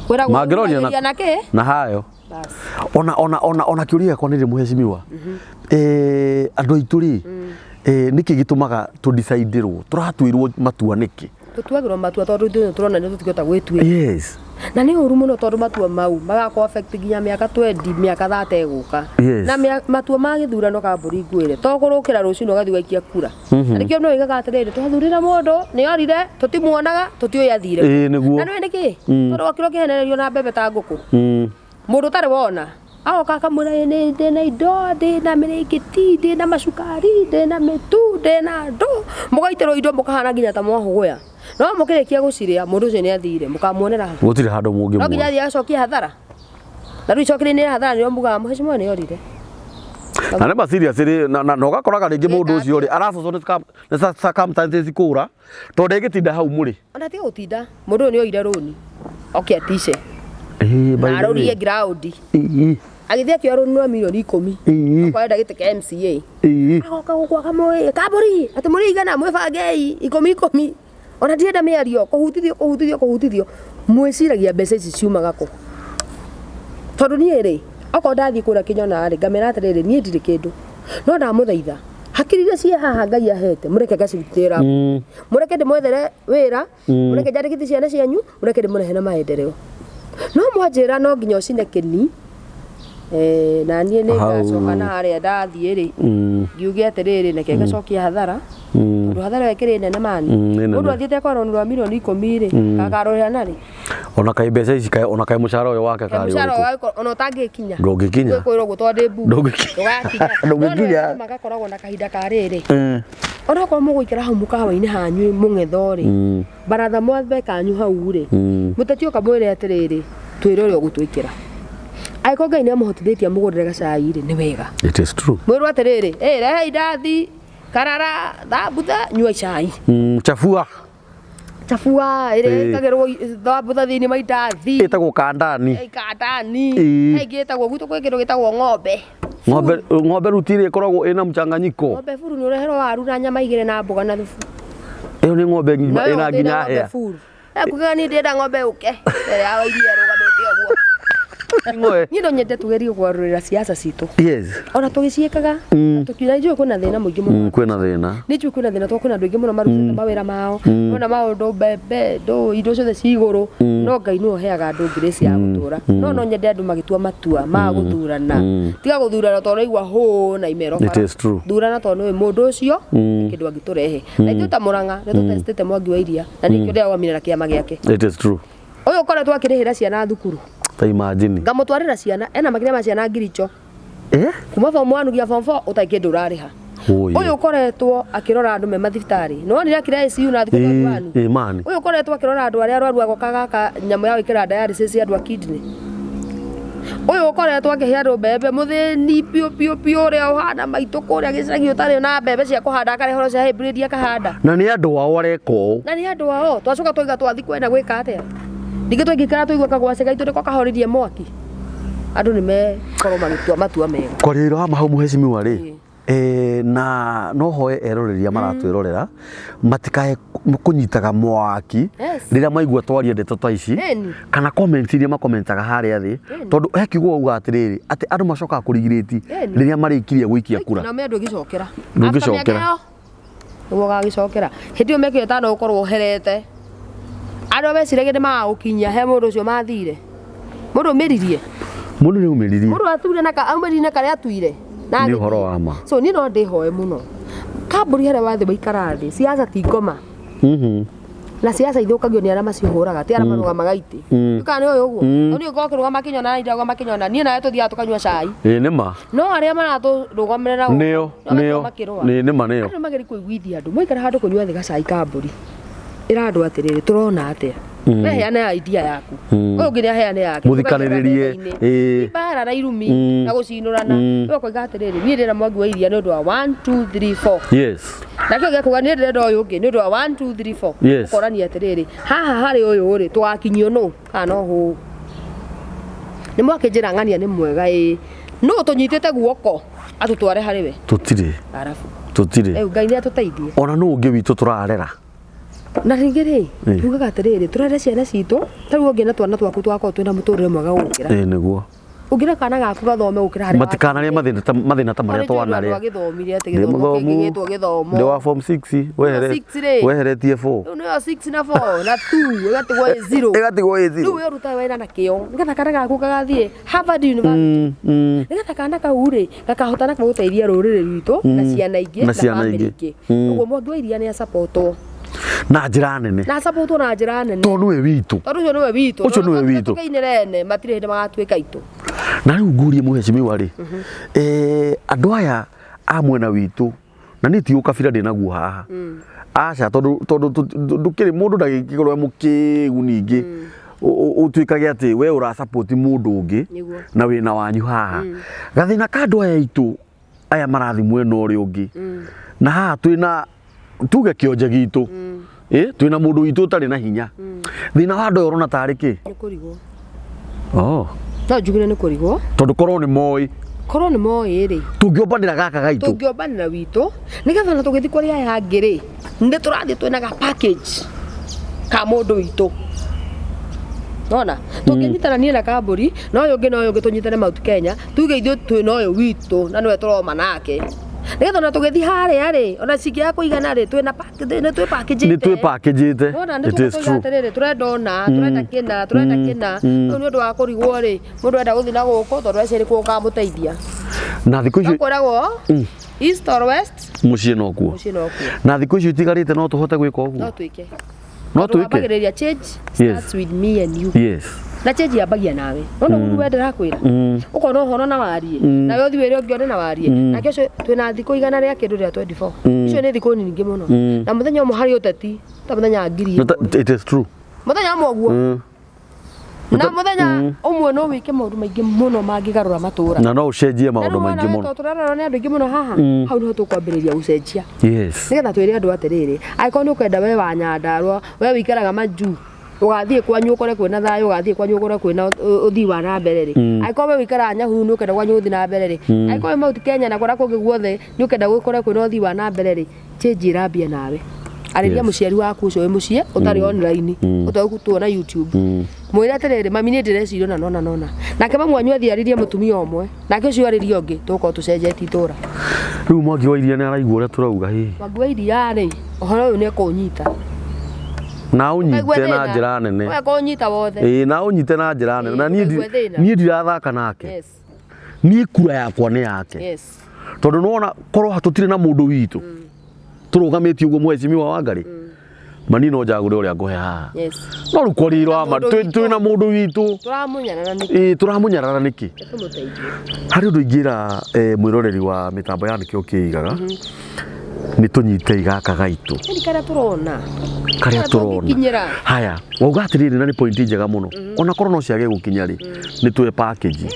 Mangĩroria nakĩ? Na hayo. Ona kĩũria gĩakwa nĩ rĩ mũhecimiwa, andũ aitũ rĩ nĩkĩ gĩtũmaga tũdicaidĩrwo, tũratuĩrwo matua nĩkĩ? Tũtuagĩrwo matua tondũ ithuĩ tũrona nĩ tũtingĩhota gwĩtuĩra. na nĩ ũru mũno tondũ matua mau magako affect nginya mĩaka 20 mĩaka 30 ĩgũka na matua ma gĩthurano Kambũri ngwĩre to kũrũkĩra rũciũ ũgathiĩ gũikia kura na nĩkĩo no igaga atĩrĩrĩ twathurĩra mũndũ nĩ orire tũtimuonaga tũtiũĩ athire na nĩ nĩkĩ tondũ wakĩrwo kĩhenererio na mbembe ta ngũkũ mũndũ ũtarĩ wona agoka akamwĩra ndĩna indo ndĩna mĩrĩngĩti ndĩna macukari ndĩna mĩtu ndĩna ndũ mũgaitĩrwo indo mũkahana nginya ta mwahũgũya no mũkĩrĩkia gũcirĩa mũndũ ũcio nĩ athire mũkamuonera gũtirĩ handũ mũngĩ no nginya athiĩ acokie hathara na rĩu icokire-inĩ hathara nĩo mugaga mheshimiwa nĩ orire na nĩ serious na ũgakoraga rĩngĩ mũndũ ũcio rĩ aracocwo nĩ circumstances kũra tondũ ndĩgĩtinda hau mũrĩ ona tiga gũtinda mũndũ ũyũ nĩ oire rũni oke atice na arũrie ground agĩthiĩ akĩoya rũni rwa mirioni 10 akwenda gĩtĩ kĩa MCA agoka gũkũ akamwĩra Kambũri atĩ mũrĩ igana mwĩbangei 10 ona ndirenda mĩario kũhutithio mwĩciragia mbeca ici ciumaga kũ tondũ niĩ rĩ okorwo ndathiĩ kũrĩa Kĩnyona rĩ ngamera atĩrĩrĩ niĩ ndirĩ kĩndũ no ndamũthaitha hakiri iria ciĩ haha Ngai ahete mũreke ngacirutĩra mũreke ndĩmwethere wĩra mũreke njandĩkithie ciana cianyu mũreke ndĩmũrehe na maendeleo no mwanjĩra no nginya ũcine kĩni na niĩ nĩ ngacoka na harĩa ndathiĩ rĩ ngiuge atĩrĩrĩ reke ngacokia hathara tondũ hathara ĩkĩrĩ nene mani mũndũ athiĩte kwa rũni rwa mirioni 10 rĩ gakarũhĩra narĩ ona kaĩ mbeca ici ona kaĩ mũcara ũyũ wake karĩ mũcara ona ũtangĩkinya ndũngĩkinya kwĩrwo gũtwandĩ mbu ndũngĩkinya magakoragwo na kahinda karĩrĩ ona okorwo mũgũikara hau mũkawa-inĩ hanyu mũng'etho rĩ baratha mwambe kanyu hau rĩ mũteti oka mwĩre atĩrĩrĩ twĩre ũrĩa ũgũtwĩkĩra angĩkorwo Ngai nĩamũhotithĩtie mũgũrĩre gacai rĩ nĩ wega it is true mwĩrwo atĩrĩrĩ rehe indathi karara thambutha nyua cai chafua ĩrĩa ĩkagĩrwo thambutha thĩinĩ wa indathi ĩtagwo kandani ĩngĩ ĩtagwo gwitũ kwĩ kĩndũ gĩtagwo ng'ombe rutiri ĩkoragwo ĩna mchanganyiko ng'ombe buru nĩ ũreherwo waru na nyama igĩrĩ na mboga na thubu ĩyo nĩ ng'ombe ĩna nginya hĩa kugaga niĩ ndĩrenda ng'ombe ũke ĩrĩa ya iria ĩrũgamĩte ũguo niĩ no nyende tugerie kwarũrĩra ciaca citũ ona tũgĩciĩkaga tũkiuga njũĩ kwĩna thĩna mũingĩ mũno kwĩna thĩna nĩ njũĩ kwĩna thĩna tondũ kwĩna andũ aingĩ mũno marutĩte mawĩra mao ona maũndũ mbembe indo ciothe ci igũrũ no Ngai nĩwe ũheaga andũ grace ya gũtũra no nyende andũ magĩtua matua ma gũthurana tiga gũthurana tondũ ũraigua hũ na imero bara thurana tondũ nĩwe mũndũ ũcio kĩndũ angĩtũrehe na ithuĩ ta Mũrang'a nĩ tũtestĩte Mwangi wa Iria na nĩkĩo ndĩragwa wamina na kĩama gĩake ũyũ ũkoretwo akĩrĩhĩra ciana thukuru ta imagine ngamũtwarĩra ciana ena makĩria ma ciana ngiricho kuma form 1 nginya form 4 ũtarĩ kĩndũ ũrarĩha ũyũ ũkoretwo akĩrora andũ me mathibitarĩ nĩ wonire akĩrĩa ICU na thikũ thutha ũyũ ũkoretwo akĩrora andũ arĩa arwaru agoka gaka nyamũ ya gwĩkĩra dialysis andũ a kidney ũyũ ũkoretwo akĩhe andũ mbembe mũthĩni piũ ũrĩa ũhanda maitũ kũrĩa gĩcagi ũtarĩ na mbembe cia kũhanda akarehe horo cia hybrid akahanda na nĩ andũ ao areka ũũ na nĩ andũ ao twacoka tũiga twathi kwenda gwĩka atĩa ningĩ tũngĩikara tũigua kagwacĩ gaitũ nĩko kahoririe mwaki andũ nĩ mekorwo magĩtua matua mega kwaria wa mahau mheshimiwa rĩ na no hoe eroreria maratwĩrorera matikae kũnyitaga mwaki rĩrĩa maigua twaria ndeto ta ici kana comments iria makomentaga harĩa thĩ tondũ he kiugo uga atĩrĩrĩ atĩ andũ macokaga kũrigirĩti rĩrĩa marĩkirie gũikia kura na me ndũngĩcokera ndũngĩcokera nĩguo gagĩcokera hĩndĩ ĩyo mĩaka ĩtano ũkorwo ũherete andũ meciragia nĩ magũkinyia he mũndũ ũcio mathire mũndũ ũmĩririe mũndũ ature na aumĩrire na karĩa atuire nĩ ũhoro wa ma so niĩ no ndĩhoe mũno Kambũri harĩa wathiĩ waikara thĩ ciaca ti ngoma na ciaca ithũkagio nĩ arĩa macihũraga ti arĩa marũgamaga itĩ kana nĩ ũyũ ũguo niĩ ũkorwo ũkĩrũgama Kĩnyona na ndirarũgama Kĩnyona niĩ nawe tũthiaga tũkanyua cai nĩ ma no arĩa maratũrũgamĩrĩra nĩo nĩ ma nĩo andũ mageri kũiguithia andũ mwaikara handũ kũnyua thĩ gacai Kambũri ĩrandũ atĩrĩrĩ tũrona atĩa weheane idea yaku ũyũ ũngĩ nĩaheane yake mũthikanĩrĩrie bara na irumi na gũcinũrana ũyũ koiga atĩrĩrĩ niĩ ndĩrenda Mwangi wa Iria nĩ ũndũ wa 1 2 3 4 nakĩo gĩakuga niĩ ndĩrenda ũyũ ũngĩ nĩ ũndũ wa 1 2 3 4 ũkorania atĩrĩrĩ haha harĩ ũyũ rĩ tũgakinyio nũ kana hũ nĩ mwakĩnjĩra ng'ania nĩ mwega nũ tũnyitĩte guoko atũtware harĩ we tũtirĩ rĩu Ngai nĩ atũteithie ona nũ ũngĩ witũ tũrarera na rĩngĩ rĩ tugaga atĩrĩrĩ tũrere ciana citũ tarĩu ũngĩ na twana twaku twakorwo twĩna mũtũrĩre mwega gũkĩra nĩguo Ugire kana gaku gathome ukira hari matikana ria mathina ta maria twana ria githomire ati githomo kigitwo githomo ndi wa form 6 weheretie 4 no 6 na 4 na 2 igatigwo 0 riu we ruta wena na kio nigetha kana gaku gagathie Harvard University nigetha kana kau ri gakahotana guteithia ruriri rwitu na ciana ingi na family ingi uguo Mwangi wa Iria ni a support na njira nene na support na njira nene tondu we witu ucio niwe witu tukainirene matire hindi magatuika itu na riu ngurie muheshimiwa ri andu aya a mwena witu na ni ti ukabira ndinaguo haha aca tondu ndukiri mundu ndagikorwo mukigu ningi utuikage ati we ura support mundu ungi na wina wanyu haha gathina ka andu aya itu aya marathi mwena uri ungi na haha twina tuge kionje gitu twina mundu witu utari na hinya thina wa andu urona tariki ni kurigwo no njugire ni kurigwo tondu korwo ni moi ri tungiombanira gaka gaitu tungiobanira witu nigetha na tugithi kuri aya angi ri ndi turathi twina ga package ka mundu witu nona tungĩnyitana nie na Kamburi no ũyũ ũngĩ tũnyitane Mount Kenya tuge ithuĩ twĩna ũyũ witũ na nĩwe tũroma nake nigetha ona tũgĩthi harĩa rĩ ona cingĩaga kũigana rĩ twĩ package nona nĩ tũrenda ona tũrenda kĩna rĩu nĩ ũndũ wa kũrigwo rĩ mũndũ enda gũthiĩ na gũkũ tondũ aciarĩ kũ ũkamũteithia na thikũ ici kwĩragwo east or west muciĩ no kuo na thikũ ici itigarĩte no tũhote gwĩka ũguo no twĩke change starts with me and you na change yambagia nawe nona guru wendera kwira ukona ũhoro na warie na we ũthi wĩre ũngĩ na warie na kesho twĩna thikũ igana rĩa kĩndũ rĩa 24 icio nĩ thikũ nyingĩ mũno na mũthenya ũmwe harĩ ũteti ta mũthenya ngiri it is true mũthenya ũmwe ũguo na mũthenya ũmwe no wĩke maũndũ maingĩ mũno mangĩgarũra matũra na no ũcenjie maũndũ maingĩ mũno tũrarora nĩ andũ aingĩ mũno haha hau nĩho tũkwambĩrĩria gũcenjia nigetha twĩre andũ atĩrĩrĩ angĩkorwo nĩ ũkwenda we wa Nyandarua we wĩikaraga Manju ugathiĩ kwanyu ũkore kwĩna thayũ ugathiĩ kwanyu ũkore kwĩna ũthii wa na mbere rĩ angĩkorwo we wĩikaraga Nyahururu nĩ ũkwenda kwanyu ũthii na mbere rĩ angĩkorwo Mount Kenya na kũrĩa kũngĩ guothe nĩ ũkwenda gũkore kwĩna ũthii wa na mbere rĩ change ĩrambia nawe arĩria mũciari waku ũcio wĩ mũciĩ ũtarĩ online ũtagũtuona YouTube mwĩre atĩrĩrĩ mami nĩ ndĩreciria na nona nake mamwanyu athiĩ arĩrie mũtumia ũmwe nake ũcio arĩrie ũngĩ tũkorwo tũcenjetie itũra rĩu Mwangi wa Iria nĩ araigua ũrĩa tũrauga Mwangi wa Iria rĩ ũhoro ũyũ nĩ ekũnyita na ũnyite na njĩra nene we kũnyita wothe na ũnyite na njĩra nene na niĩ ndirathaka nake niĩ kura yakwa nĩ yake tondũ nĩwona korwo tũtirĩ na mũndũ witũ tũrũgamĩtie ũguo mheshimiwa Wangari mani no njagũre ũrĩa ngũhe haha no rĩu korirwo twĩna mũndũ witũ tũramũnyarara nĩkĩ harĩ ũndũ ingĩra mwĩroreri wa mĩtambo ya nĩkĩo kĩigaga nĩ tũnyite igaka gaitũ karĩa tũrona haya wauga atĩrĩrĩ na nĩ point njega mũno ona korwo no ciage gũkinya rĩ nĩ twĩ package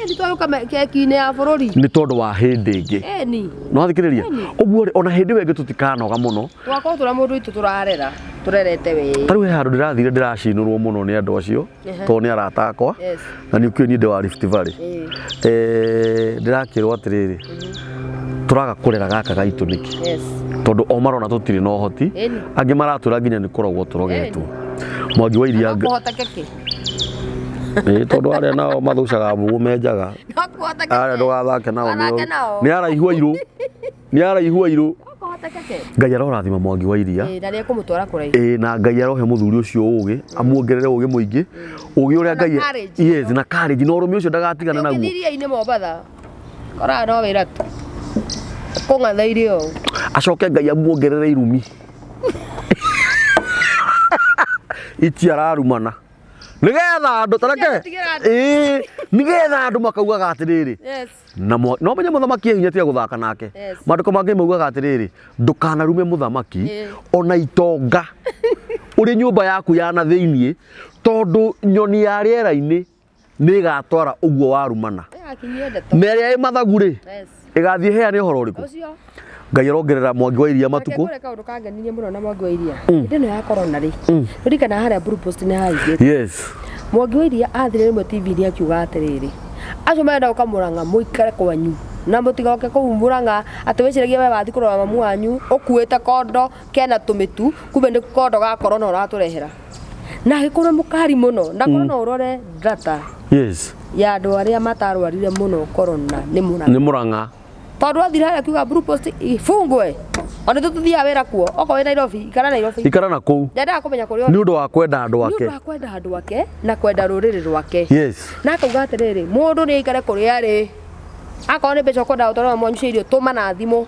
nĩ tondũ wa hĩndĩ ĩngĩ no thikĩrĩria ũguo rĩ ona hĩndĩ ĩyo ĩngĩ tũtikanoga mũno twakorwo tũra mũndũ witũ tũrarera tũrerete we tarĩu he handũ ndĩrathire ndĩracinũrwo mũno nĩ andũ acio tondũ nĩ arata akwa na nĩ ũkĩũĩ niĩ ndĩ wa Rift Valley ndĩrakĩrwo atĩrĩrĩ tũraga kũrera gaka gaitũ nĩkĩ tondu o marona tutiri na ũhoti angĩ maratwĩra nginya nĩ kũrogwo tũrogetwo Mwangi wa Iria tondu arĩa nao mathũcaga mbũgũ menjaga arĩa ndũgathake nao nĩ araihua irũ Ngai arorathima Mwangi wa Iria na Ngai arohe mũthuri ũcio ũgĩ amuongerere ũgĩ mũingĩ ũgĩ ũrĩa Ngai na courage na ũrũme ũcio ndagatigana naguo iria-inĩ Mombatha kora no wĩra tu kũng'athĩire o acoke Ngai amuongerere irumi itiararumana nigetha andũ tareke nigetha andũ makaugaga atĩrĩrĩ no menye mũthamaki hinya tiga gũthaka nake maandĩko mangĩ maugaga atĩrĩrĩ ndũkanarume mũthamaki ona itonga ũrĩ nyũmba yaku ya na thĩiniĩ tondũ nyoni ya rĩera-inĩ nĩ ĩgatwara ũguo warumana na ĩrĩa ĩ mathagu rĩ ĩgathiĩ heane ũhoro ũrĩkũ Ngai arongerera Mwangi wa Iria matuko kaũndũ kangenirie mũno na Mwangi wa Iria hĩndĩ ĩno ya corona rĩ ririkana harĩa Blue Post nĩ haigĩte Mwangi wa Iria athire rĩmwe TV-inĩ akiuga atĩrĩrĩ acio marenda gũka Mũrang'a mũikare kwanyu na mũtigoke kũu Mũrang'a atĩ wĩciragia we wathi kũrora mamu wanyu ũkuĩte kondo kena tũmĩtu kumbe nĩ kondo ga corona ũratũrehera na gikore mukari muno na korona urore data yes ya andu aria matarwarire muno corona ni Murang'a tondu athira haria kiuga blue post ifungwe ona tuthia wira kuo oko Nairobi ikara na kou ndendaga kumenya kuria ni undu wa kwenda andu ake na kwenda ruriri rwake yes na kauga atiriri mundu ni ikare kuria ari akona ni mbeca kwenda utoro mwanyu irio tuma na thimu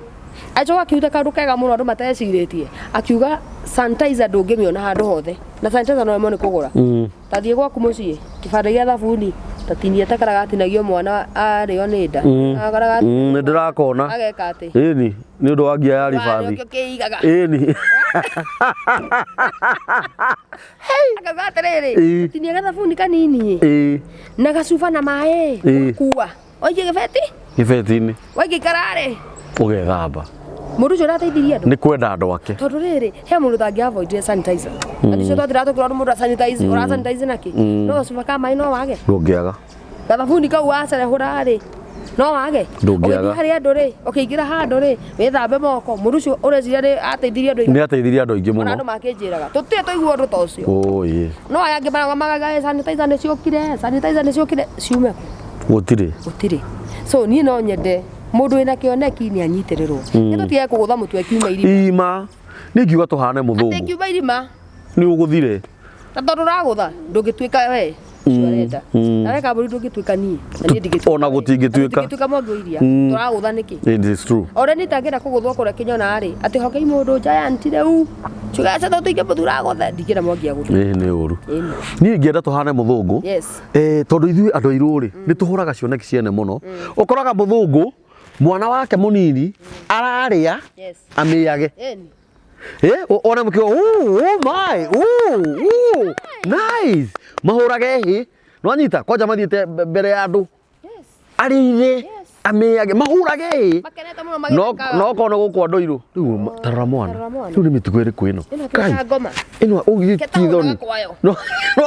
ajoka kiuta kandu kega muno andu mateciritie akiuga sanitizer ndungimiona handu hothe na sanitizer no mone kugura tathie gwaku mucii kibande gia thabuni tatinie takaragatinagia mwana ario ni nda akaraga ni ndirakona ageka ati ni undu wa ngia ya ribathi ni akaga atiriri tatinie gathabuni kanini na gacuba na mai kuwa oige gibeti-ini waige karare ugethamba mundu ucio arateithirie andu ni kwenda andu ake tondu riri he mundu tangi avoid sanitizer anicio twathira tukira mundu sanitize ura sanitize naki no cuba ka mai no wage ndungiaga gathabuni kau wacere hurari no wage ndungiaga hari andu ri ukiingira handu ri withambe moko mundu ucio ureciria ri ateithirie andu ni ateithirie andu aingi muno andu makinjiraga tutire tuigua undu ta ucio ye no aya angi magaga sanitizer ni ciokire ciume gutire so ni no nyende mundu wina kioneki ni anyitirirwo ni tutige kugutha mutu ekiuma irima ni ngiuga tuhane muthungu ekiuma irima ni uguthire ta tondu ragutha ndungituika we ciorenda na weka buri ndungituika ni na ni ndigituika ona gutingituika mwangi iria turagutha niki it is true ora ni tangira kuguthwa kure kinyona ari ati hokei mundu giant reu chugaca to tuike muthura gutha ndingira mwangi agutha ni uru ni ngienda tuhane muthungu yes tondu ithui andu airu ri ni tuhuraga cioneki ciene muno ukoraga muthungu mwana wake munini araria amiage ona mukio oh my nice mahurage hi no anyita koja mathiete mbere ya andu arire amiage mahurage hi no kono guko andu iru riu tarara mwana riu ni mitugo iri kwino kai ino ugikithoni no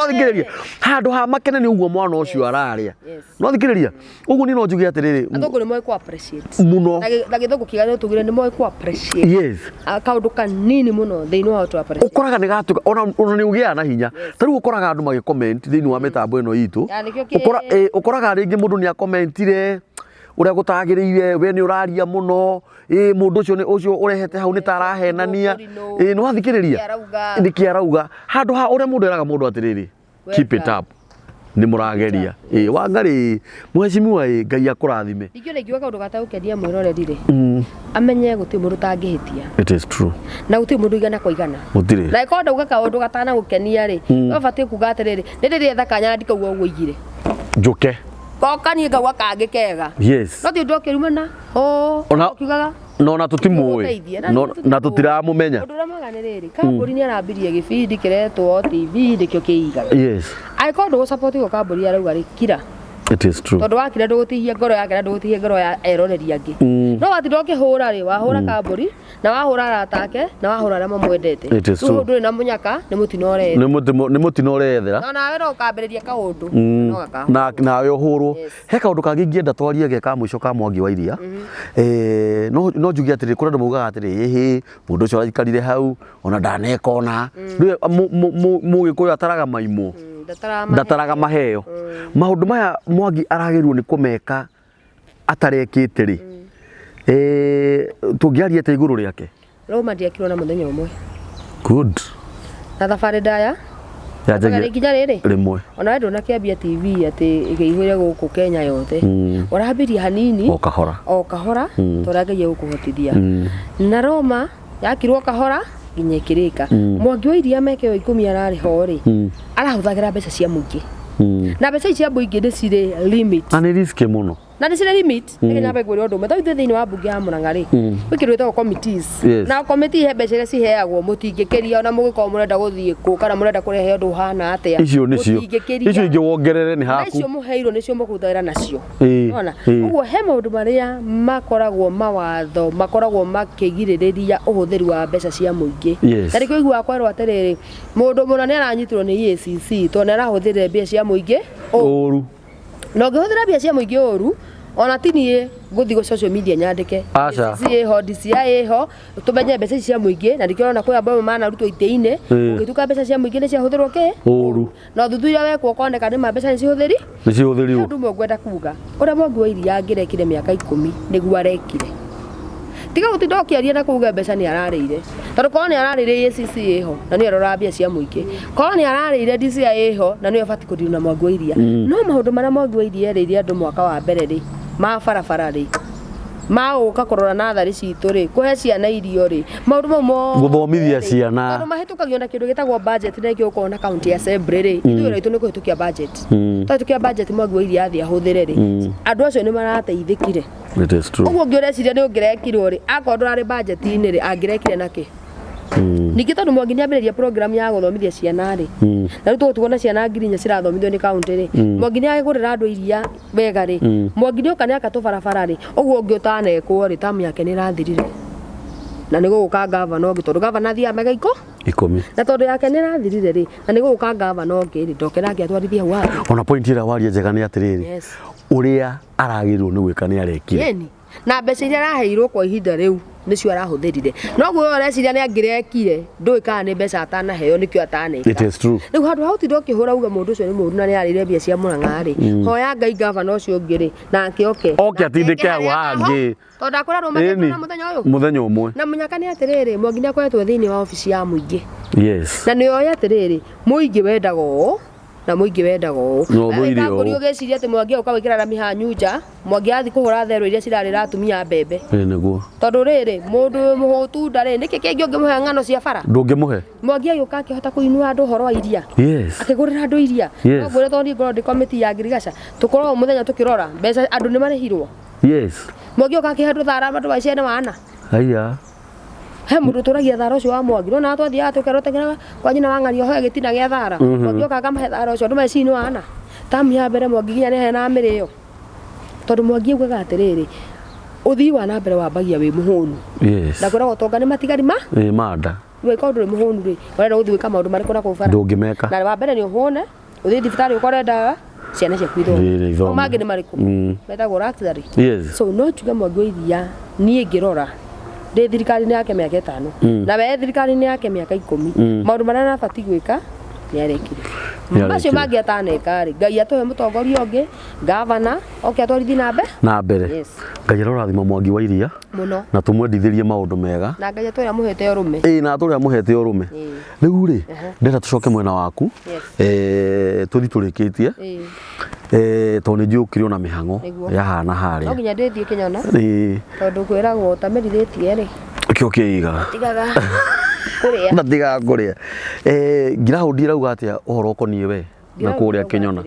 thikiriria handu ha makene ni uguo mwana ucio araria no thikiriria uguo ni no njuge atiriri athungu ni moi ku appreciate muno na githungu kigane tugire ni moi ku appreciate yes akaundu kanini muno thiini wa tu appreciate ukoraga ni gatuka ona ni ugia na hinya tariu ukoraga andu magi comment thiini wa mitambo ino itu ukoraga ringi mundu ni a commentire uria gutagiriire we ni uraria muno mundu ucio urehete hau ni tarahenania no athikiriria ni kiarauga handu ha uria mundu eraga mundu atiriri keep it up ni murageria wangari mheshimiwa ngai akurathime ingio ngiuga kaundu gataukenia mwiroreri ri amenye guti mundu tangihitia it is true na guti mundu igana kwa igana gutire na ikonda uga kaundu gatana gukenia ri ubati kuga atiriri ni riri thakanya ndikauga uguo igire njuke kokani ngauga kangi kega yes no ti ndokirumana kiugaga no na tutimui na tutiramumenya undu ramagane riri kamburi ni arambirie gibindi kiretwo TV ndikio kiigaga yes aikondu go support go kamburi arauga ri kira it is true tondu wakira ndugutihia ngoro yake na ndugutihia ngoro ya eroreri angi no wati ndokihura ri wahura kamburi na wahura ratake na wahura ramo mwendete tu nduri na munyaka ni mutinore ni mutinore ethera no nawe no kambereria kaundu no gaka nawe uhurwo he kaundu kangi ngienda twarie ge ka mwisho ka Mwangi wa Iria no njugi atiri kuri ndumuga atiri mundu ucio arikarire hau ona ndanekona mugikuyu ataraga maimu ndataraga maheo maundu maya Mwangi aragerirwo ni kumeka atarekite ri tungiaria ate iguru riake Roma ndiakirwo na muthenya umwe good na thabari ndaya yajagia nginya riri rimwe ona wewe ndũnakiambia TV ati igeihũire guku Kenya yothe ũrahambirie hanini o kahora tũrageria gũkũhotithia na Roma yakirwo kahora nginya ikirika Mwangi wa Iria meke wa 10 arari ho ri arahũthagira mbeca cia mũingĩ na mbeca cia mũingĩ nĩ cirĩ limit na nĩ risk muno na nĩ cirĩ limit nginya mbegũ ĩrĩa ũndũ ũmwe tondũ thĩinĩ wa mbunge ya Murang'a rĩ gwĩkĩrĩtwo committees na committee he mbeca iria ciheagwo mũtingĩkĩria ona mũgĩkorwo mũrenda gũthiĩ kũ kana mũrenda kũrehe ũndũ ũhana atĩa icio ingĩ wongerere nĩ haku icio mũheirwo nĩcio mũkũhũthĩra nacio ona ũguo he maũndũ marĩa makoragwo mawatho makoragwo makĩgirĩrĩria ũhũthĩri wa mbeca cia mũingĩ na rĩkĩo igua kwerwo atĩrĩrĩ mũndũ mũna nĩ aranyitirwo nĩ EACC tondũ nĩ arahũthĩrire mbeca cia mũingĩ ũru na ũngĩhũthĩra mbeca cia mũingĩ ũru ona tini guthi go social media nyandike DCI ho tumenye mbeca cia muingi na ndikirona kwa ambao mana rutwo ite-ine ungituka mbeca cia muingi ni cia huthirwo ke uru na thuthuria wekwo koneka ni mbeca ni cihuthiri nicihuthiriwo ndu ngwenda kuga uria Mwangi wa Iria angirekire miaka 10 niguo arekire tiga gutinda ukiaria na kuga mbeca ni ararire tondu korwo ni ararire EACC ho na ni arora mbia cia muingi korwo ni ararire DCI ho na ni abati kudiru na Mwangi wa Iria no maundu maria Mwangi wa Iria eririe andu mwaka wa mbere ri ma barabara ri ma uka kurora nathari citu ri kuhe ciana irio ri maundu mo guthomithia ciana tondu mahitukagio na kindu gitagwo budget na ikio uko na county assembly ri ithuĩ raitu ni kuhitukia budget tuhitukia budget Mwangi wa Iria athi ahuthire ri andu acio ni marateithikire it is true uguo ngireciria ni ungirekirwo ri akorwo ndurari budget-ini ri angirekire naki ningĩ tondu Mwangi niambĩrĩria program ya gũthomithia ciana ri na rĩu tũgũtuona ciana ngiri inya cirathomithio nĩ kaunti ri Mwangi nĩagũrĩra andũ iria wega ri Mwangi nĩoka nĩaka tũbarabara ri ũguo ũngĩ ũtanekwo ri tamu yake nĩ ĩrathirire na nĩ gũgũka gavana ũngĩ tondu gavana athiaga mega 10 na tondu yake nĩ ĩrathirire ri na nĩ gũgũka gavana ũngĩ ri ndoke nake atwarithia wathi ona point ĩrĩa waria njega nĩ atĩrĩrĩ ũrĩa aragĩrĩirwo nĩ gwĩka nĩ arekire na mbeca iria araheirwo kwa ihinda rĩu nicio arahuthirire no guo areciria ni angirekire ndui kana ni mbeca atanaheo nikio ataneka it is true riu handu hau tindo kihura uga mundu ucio ni mundu na ni arire mbia cia Murang'a ri hoya Ngai gavana ucio ungi ri na akioke atindike hau hangi tondu akorwo magetwo na muthenya umwe na munyaka ni atiriri Mwangi ni akoretwo thiini wa ofisi ya muingi yes na ni oya atiriri muingi wendaga uu na muingi wendaga uu nguri ugeciria ati Mwangi uka wikira rami hanyu nja Mwangi athi kuhura thero iria cirarira atumia mbembe niguo tondu riri mundu muhutu ndari niki kingi ungimuhe ng'ano cia bara ndungimuhe Mwangi agiuka akihota kuinua andu horo wa iria yes akigurira andu iria no ngwire tondi ngoro ndi committee ya Ngirigaca tukorwo muthenya tukirora mbeca andu ni marihirwo yes Mwangi uka akihandu thara andu wa ciana wana aya he mundu turagia thara ucio wa Mwangi no twathia tukerotengera kwa nyina wa Ng'ario ho gitina gia thara Mwangi uka akamahe thara ucio andu mecini wana tamu ya mbere Mwangi ginya nehe na mirio tondu Mwangi ugaga atiriri uthii wa na mbere wambagia wi muhunu yes na kwira gotonga ni matigari manda we ko nduri muhunu ri wenda uthii wika maundu mariko na kubara ndungimeka na wa mbere ni uhone uthii thibitari ukore ndawa ciana cia kwitho mangi ni mariku metagwo rakthari yes so no tuga Mwangi wa Iria nie ngirora ndi thirikari-inĩ yake mĩaka 5 na we thirikari-inĩ yake mĩaka 10 maundu maria nabati gwika ni arekire macio mangi ataneka ri Ngai atuhe mutongoria ungi gavana oke atwarithi na mbere Ngai arorathima Mwangi wa Iria muno na tumwendithĩrie maundu mega na Ngai atuhe amuhete urume na atuhe amuhete urume riu ri ndenda tucoke mwena waku tuthi turikitie tondu nĩ njũkire ona mĩhang'o yahana harĩa no nginya ndĩthiĩ Kĩnyona tondu kwĩragwo ũtamerirĩtie rĩ kĩo kĩigaga tigaga kuria na tigaga kuria ground irauga atia ũhoro ũkoniĩ we na kũrĩa Kĩnyona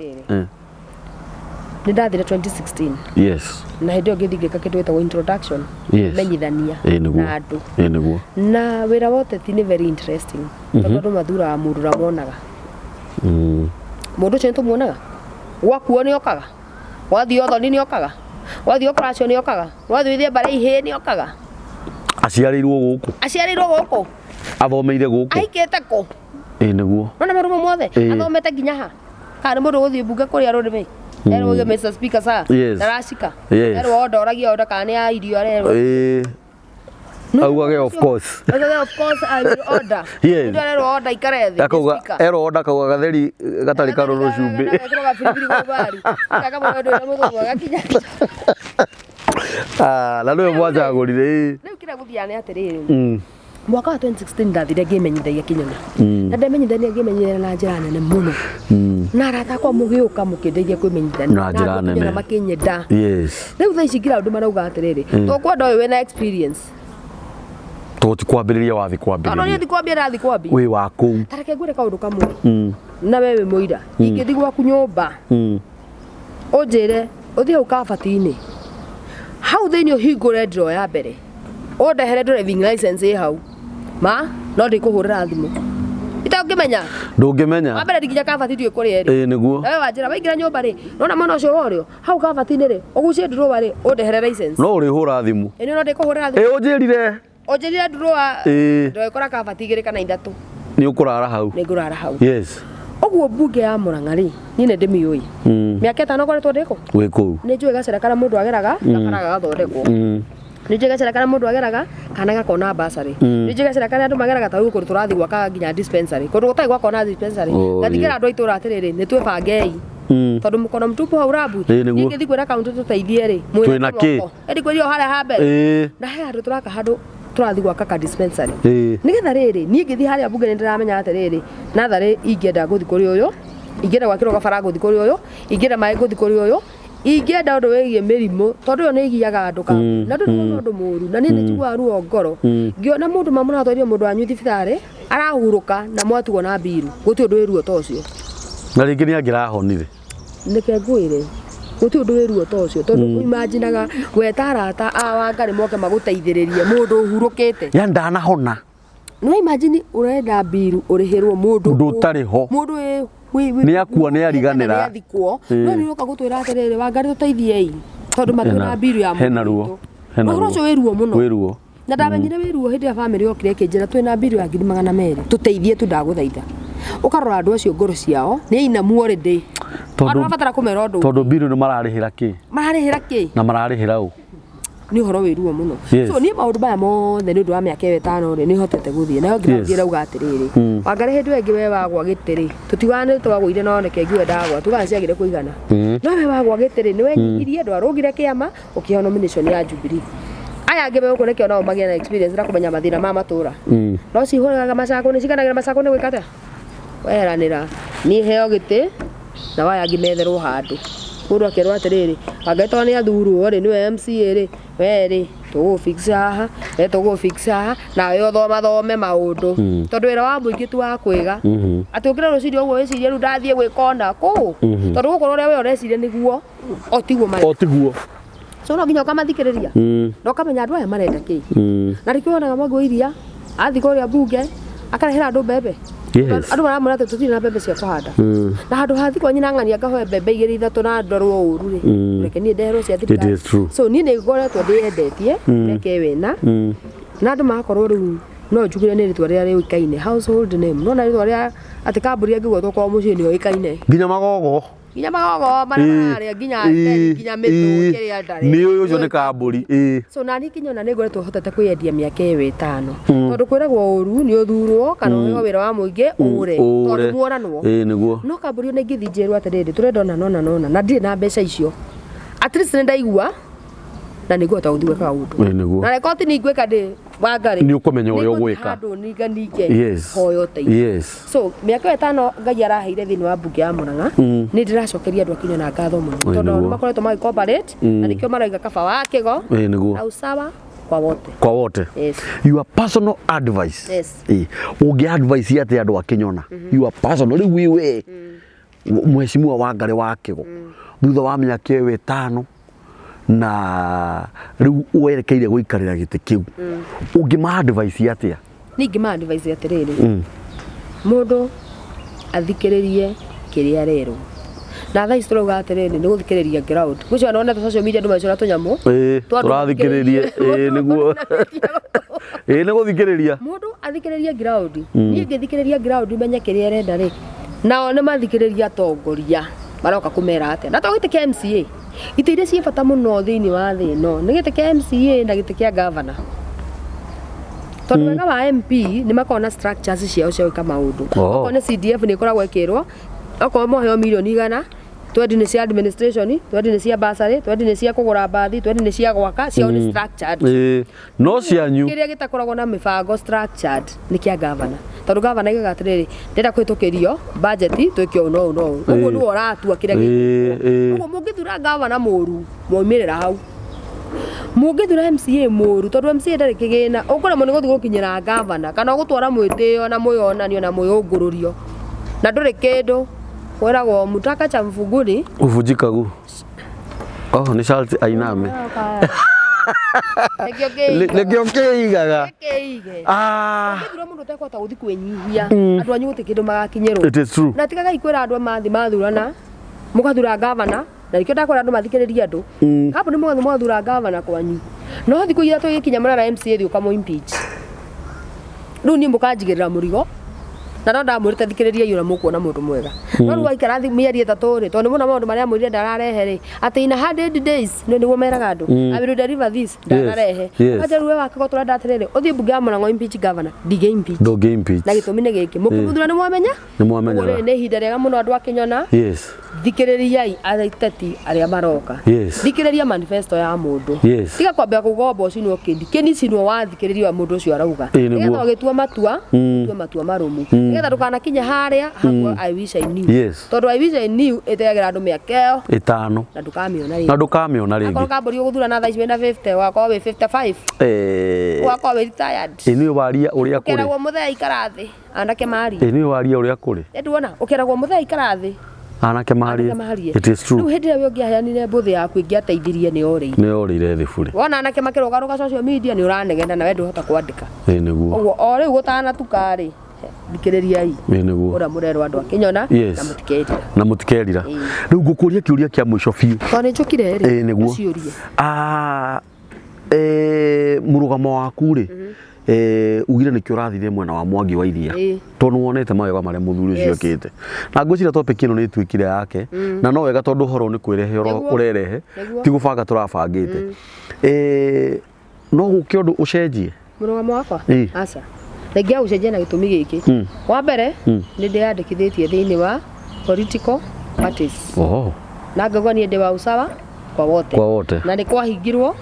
nĩ ndathire 2016 yes na hĩndĩ ĩyo ngĩthiĩ ngĩka kĩndũ gĩtagwo introduction menyithania na andũ nĩguo na wĩra wa ũteti nĩ very interesting tondũ andũ mathuraga mũndũ ũrĩa monaga mũndũ ũcio nĩtũmuonaga gwakuo nĩ okaga wathiĩ Othoni nĩ okaga wathiĩ Operation nĩ okaga wathiĩ Ithĩmbara ihĩ nĩ okaga aciarĩirwo gũkũ athomeire gũkũ aikĩte kũ nĩguo nona marumo mothe athomete nginya ha kana mũndũ gũthiĩ mbunge kũrĩa rũrĩmĩ erwo Mr. Speaker sir naracika erwo ndoragia oda kana ya irio arerwo augage of course I will order ndio arerwo order ikare thĩ akauga erwo order kauga gatheri gatarĩ karũrũ cumbĩ na nĩwe mwajagũrire rĩu kĩrĩa gũthiaga nĩ atĩrĩrĩ mwaka wa 2016 ndathire ngĩmenyithagia Kĩnyona na ndamenyithania ngĩmenyithania na njĩra nene mũno na arata akwa mũgĩũka mũkĩndeithia kwĩmenyithania na njĩra nene makĩnyenda rĩu thaa ici ngira andũ marauga atĩrĩrĩ tũkwenda ũyũ wĩna experience kwambĩrĩria wathi kwambĩrĩria niĩ kwambia rathi kwambia wĩ wa kũu tareke ngwĩre kaũndũ kamwe na we wĩ mũira ingĩthi gwaku nyũmba ũnjĩre ũthiĩ hau kabati-inĩ hau thĩinĩ ũhingũre drawer ya mbere ũndehere driving license ĩ hau no ndĩkũhũrĩra thimũ itangĩmenya ndũngĩmenya wa mbere nginya kabati ndiũĩ kũrĩa ĩrĩ nĩguo we wanjĩra waingĩra nyũmba rĩ nona mwena ũcio wa ũrĩo hau kabati-inĩ rĩ ũgucie drawer rĩ ũndehere license no ũrĩhũra thimũ no ndĩkũhũrĩra thimũ ũnjĩrire drawer ndoĩkora kabati 2 kana 3 nĩ ũkũrara hau nĩ ngũrara hau yes ũguo koguo mbunge ya Murang'a ri ni ne ndimiui miaka 5 ngoretwo ndiko we ku ni njui gacera kana mundu ageraga gakaraga gathondekwo ni njui gacera kana mundu ageraga kana gakona basari ni njui gacera kana andu mageraga ta guku turathi gwaka nginya dispensary kundu gutai gwakona dispensary gathikira andu aitura atiriri ni twibangei tondu mukono mtupu hau rabu ningithi kwira kaunti tuteithie ri twina ki edi kwirio haria ha mbere na he andu turaka handu turathi gwaka ka dispensary nigetha riri ni ngithi haria bunge ndiramenya atiriri nathari ingienda guthi kuri uyu ingienda gwakirwo gabara guthi kuri uyu ingienda mai guthi kuri uyu ingienda undu wigie mirimo tondu yo ni igiaga andu ka na ndu ni undu muru na ni njigua ruo ngoro ngiona mundu mamuna atwarie mundu anyu thibitari arahuruka na mwatugo na biru guti undu wiruo ta ucio na ringi ni angirahonire nike ngwire guti undu wiruo ta ucio tondu imaginaga wetarata awanga ni moke maguteithiririe mundu uhurukite ya ndanahona no imagine urenda biru urihirwo mundu utari ho mundu ni akua ni ariganira no ni uka gutwira atiriri wangari tuteithie tondu matwira biru ya hena ruo ucio wiruo muno na ndamenyire wiruo hindi ya family okire kinjira twina biru ya 200 tuteithie tu ndaguthaitha ukarora andu acio ngoro ciao ni inamu already tondu abatara kumera undu tondu biru ni mararihira ki na mararihira u ni horo wiruo muno so ni maundu baya mothe ni undu wa miaka 5 ri ni hotete guthie na ngira ngira uga atiriri wangari hindi wengi we wagwa gitiri tutiwane twagwire no neke ngiwe ndagwa tugaciagire kuigana no we wagwa gitiri ni wenyirie ndu arugire kiama ukiheo nomination ya Jubilee aya ngebe uko nekio no magia na experience ra kumenya mathina ma matura no cihuraga macako ni ciganagira macako ni gwikata weranira ni heo giti na waya ngimetherwo handu kundu akerwo atiriri angetwa ni athurwo ri niwe MCA ri weri tugufixa tugufixa na yo thome maundu tondu wira wa muingi tu wa kwiga ati ukira ruciria uguo wiciria ru ndathie gwikona ku tondu gukorwo uria we ureciria niguo otiguo so no nginya ukamathikiriria no kamenya andu aya marenda ki na rikionaga mwangu iria athi kuria bunge akarehera andu mbembe andu maramura tutiri na mbembe cia kuhanda na handu hathi kwa nyina ng'ania ngahoe mbembe 2-3 na ndorwo uru ri reke ni ndeherwo cia thirikari so ni ngoretwo ndiendetie reke wena na andu makorwo riu no njugire ni ritwa ria riuikaine household name no na ritwa ria ati kamburi angigwetwo kwa mucii ni oikaine nginya magogo marare nginya mitu kiria ndare ni uyu ni kamburi so nani kinyona ni ngoretwo hotete kwiendia miaka 5 tondu kwiragwo uru ni uthurwo kana uyo wira wa muingi ure tondu muoranwo niguo no kamburi ni ngithi njirwo atiriri turenda nona na ndire na mbeca icio at least ni ndaigua na niguo ta uthigwe kaundu na rekoti ni ngwika ndi wangari ni ukumenya uria ugwika handu ninge hoyo teithio so miaka 5 ngai araheire thini wa bunge ya Murang'a ni ndiracokeria andu akinya na ngatho muno tondu makoretwo magi cooperate na nikio maraiga kaba wa kigo niguo au sawa kwa wote your personal advice ungi advice yate andu akinyona your personal riu wiwe mheshimiwa Wangari wa Kigo thutha wa miaka 5 na riu werekeire guikarira giti kiu ungima advice atia ningi ma advice atiriri mundu athikiririe kiria rero na thaa istroga atiriri ni guthikiriria ground gucio anona ta social media ndumacora tunyamu turathikiririe niguo ni guthikiriria mundu athikiririe ground ni ngithikiriria ground menye kiria renda ri nao ni mathikiriria tongoria maroka kumera atia na to gite kia MCA ite iria cie bata muno thiini wa thi no ni gite kia MCA na gite kia governor tondu wega wa MP ni makona structures ciao cia gwika maundu okone CDF ni ikoragwo ikirwo okorwo moheo milioni 100 twendi ni cia administration twendi ni cia bursary twendi ni cia kugura bathi twendi ni cia gwaka ciao ni structured no cianyu kiria gitakoragwo na mibango structured ni kia governor tondu governor iga atiriri ndenda kwitukirio budget twikio no uguo ni oratua kiria giko uguo mungithura governor muru moimirira hau mungithura MCA muru tondu MCA ndari kigina ukora muni guthi gukinyira governor kana gutwara mwitio na muyonanio na muyungururio na nduri kindu weragwo mutaka cha mfuguni uvujikagu ni sharti ainame legio keigaga ngithura mundu utekota guthi kwenyihia andu anyu guti kindu magakinyirwo it is true na tigaga ikwira andu mathi mathurana mugathura governor na rikio ndakwira andu mathikiriria andu hapo ni mwathura governor kwanyu no thiku ithatu ikinya mara MCA thi ukamo impeach riu ni mukanjigirira murigo na no ndamwirite thikiriria yura mukuona mundu mwega no rwa ikara mieri 3 ri tondu muna maundu maria mwirire ndararehe ri ati in 100 days no niguo meraga andu I will deliver this ndararehe aja ruwe wakego turenda atiriri uthie bunge ya Murang'a impeach governor dige impeach ndoge impeach na gitumi ni giki mukimuthura ni mwamenya ni hinda rega muno andu akinyona thikiririai aiteti aria maroka thikiriria manifesto ya mundu tiga kwambia kugomba ucio okindi kinicinwo wa thikiriria mundu ucio arauga nigetha ugitua matua marumu nigetha ndukanakinya haria hapo I wish I knew tondu I wish I knew iteagira andu miakeo 5 na ndukamiona ringi akoro kamburi uguthura na thaici wina 50 wakwa we 55 wakwa we retired ni waria uria kuri keragwo muthea ikarathi anake mari ni waria uria kuri nduona ukeragwo muthea ikarathi anake mari it is true hindi we ungiaheanire mbuthi yaku ingiateithirie ni orire thiburi wona anake makirogaruga social media ni uranegenda na we nduhota kwandika niguo oguo o riu gutana tukari thikiririai niguo ura murero andu akinyona na mutikerira riu ngukuria kiuria kia mwisho biu toni njukire ri niguo murugamo waku ri ugire nikio urathire mwena wa Mwangi wa Iria tondu wonete mawega maria muthuri ucio ekite na ngwicira topic ino ni itwikire yake na no wega tondu horo ni kwirehe urerehe ti gubanga turabangite no guke undu ucenjie murugamo wakwa aca ngia ucenjie na gitumi giki wa mbere ni ndiyandikithitie thiini wa political parties na ngagwa ni ndi wa usawa kwa wote na ni kwahingirwo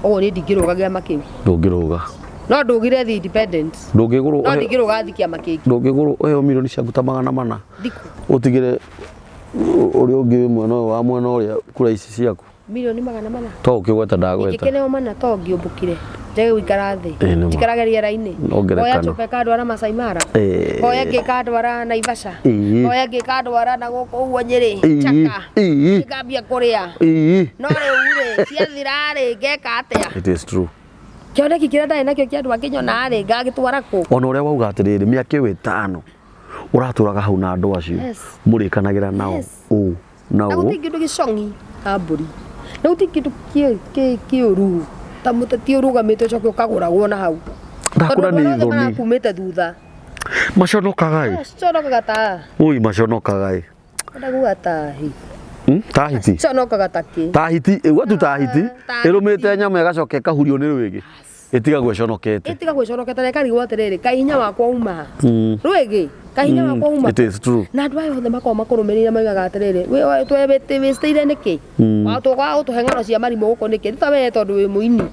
uguo ni ndingirugagira makiu ndungiruga no ndugire the independent ndungiguru no ndingiruga thikia makiki ndungiguru eyo milioni ciaku ta 400 ndiku utigire uri ungi mwena uria kura ici ciaku milioni 400 to ukigweta ndagweta ikeneo mana to ngiumbukire njege guikara thi tikarageria raini oya chupe kadwara Masai Mara oya ngikadwara Naivasha oya ngikadwara na guku uguo Nyeri chaka ngambia kuria no riu ciathirari ngeka atia it is true kioneki kira ndai nakio kia andu akinyona ri ngagitwara ku ona uria wauga atiriri miaka 5 uraturaga hau na andu acio murikanagira nao na gutingindu gicongi amburi na gutingindu kiuru ta mutati urugamite coke ukaguragwo na hau ndakura ni thoni kumite thutha maconokagai ta maconokagai ndaguga tahi tahiti conokaga taki tahiti watu tahiti irumite nyama igacoka ikahurio ni rwigi itiga gweconokete na karigwo atiriri kahinya wakwa uma rwigi kahinya wakwa uma it is true na andu ayo othe makoo makurumirira maigaga atiriri we twebete westeire niki watu kwa utuhengano cia marimo guko niki ta we tondu wi muini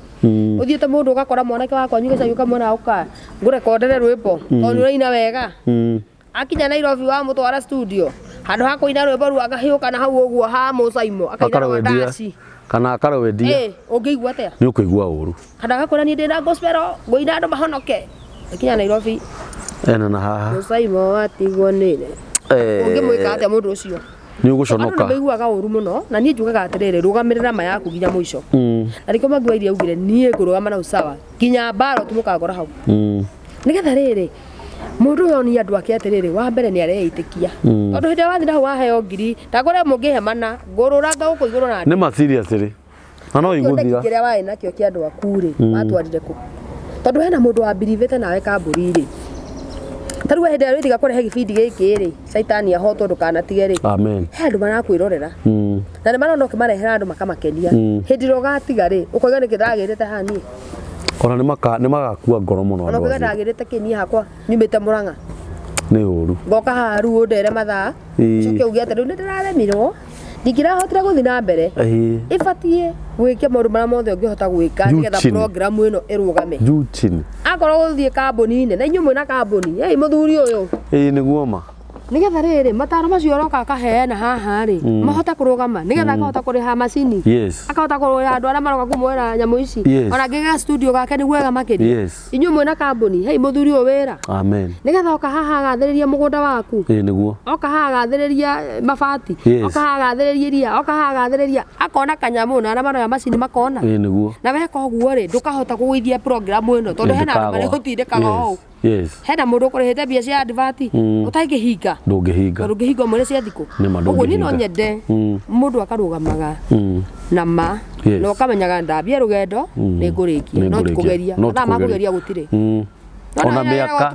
uthiete mundu ugakora mwanake wakwa nyuge cayu kamwana uka ngure kodere rwimbo tondu reina wega akinya Nairobi wa mutwara studio handu ha kuina rwimbo ru agahiuka na hau uguo ha mucaimo akaina ndaci kana akarowendia ungiigua atia ni ukuigua uru kana gakora ni ndina gospel ngoina andu mahonoke akinya Nairobi na haha mucaimo watigwo nire ungimwika atia mundu ucio ni uguconoka na meiguaga uru muno na nie njugaga atiriri rugamirira ma yaku nginya muico na riko magwa iria ugire nie ngurugama na usawa nginya mbaro tumukagora hau nigetha riri mundu uyo ni andu ake atiriri wa mbere ni areitikia tondu hindi wathira hau waheo ngiri ndakore mungihemana ngururaga guku iguru na ni ma serious ri na no iguthira kiria wae nakio kia andu aku ri matwarire ku tondu hena mundu wa believete nawe kamburi ri taru hindi ari tiga kurehe gibindi giki ri saitani ahoto ndukanatige ri amen he andu marakwirorera na ni marona ukimarehera andu makamakenia hindi rogatiga ri ukoiga ni kithagirite hani ona ni magakua ngoro muno ona kuga ndagirite kini hakwa nyumite Murang'a ni uru ngoka haru ndere mathaa coke ugia ati riu ndiraremirwo ndingirahotira guthi na mbere ibatie gwikia maundu maria mothe ungihota gwika nigetha program ino irugame juchini akorwo guthie kambuni nene inyu mwina kambuni muthuri uyu niguo ma nigetha riri mataro macio roka akaheana haha ri mahota kurugama nigetha akahota kuriha macini akahota kurira andu aria maroka kumwera nyamu ici ona ngiga studio gake ni gwega makiri inyu mwina kambuni muthuri uyu wira amen nigetha oka haha agathiriria mugunda waku niguo oka haha agathiriria mabati oka haha agathiriria iria oka haha agathiriria akona kanyamu na aria maroya macini makona niguo na weka uguo ri ndukahota kugwithia program ino tondu hena andu mari gutindikaga ou hena mundu ukurihite mbia cia advert utaingihinga ndungihinga mwere cia thiku uguo ni no nyende mundu akarugamaga na ma no kamenyaga ndambia rugendo ni ngurikia no tikugeria na makugeria gutire ona miaka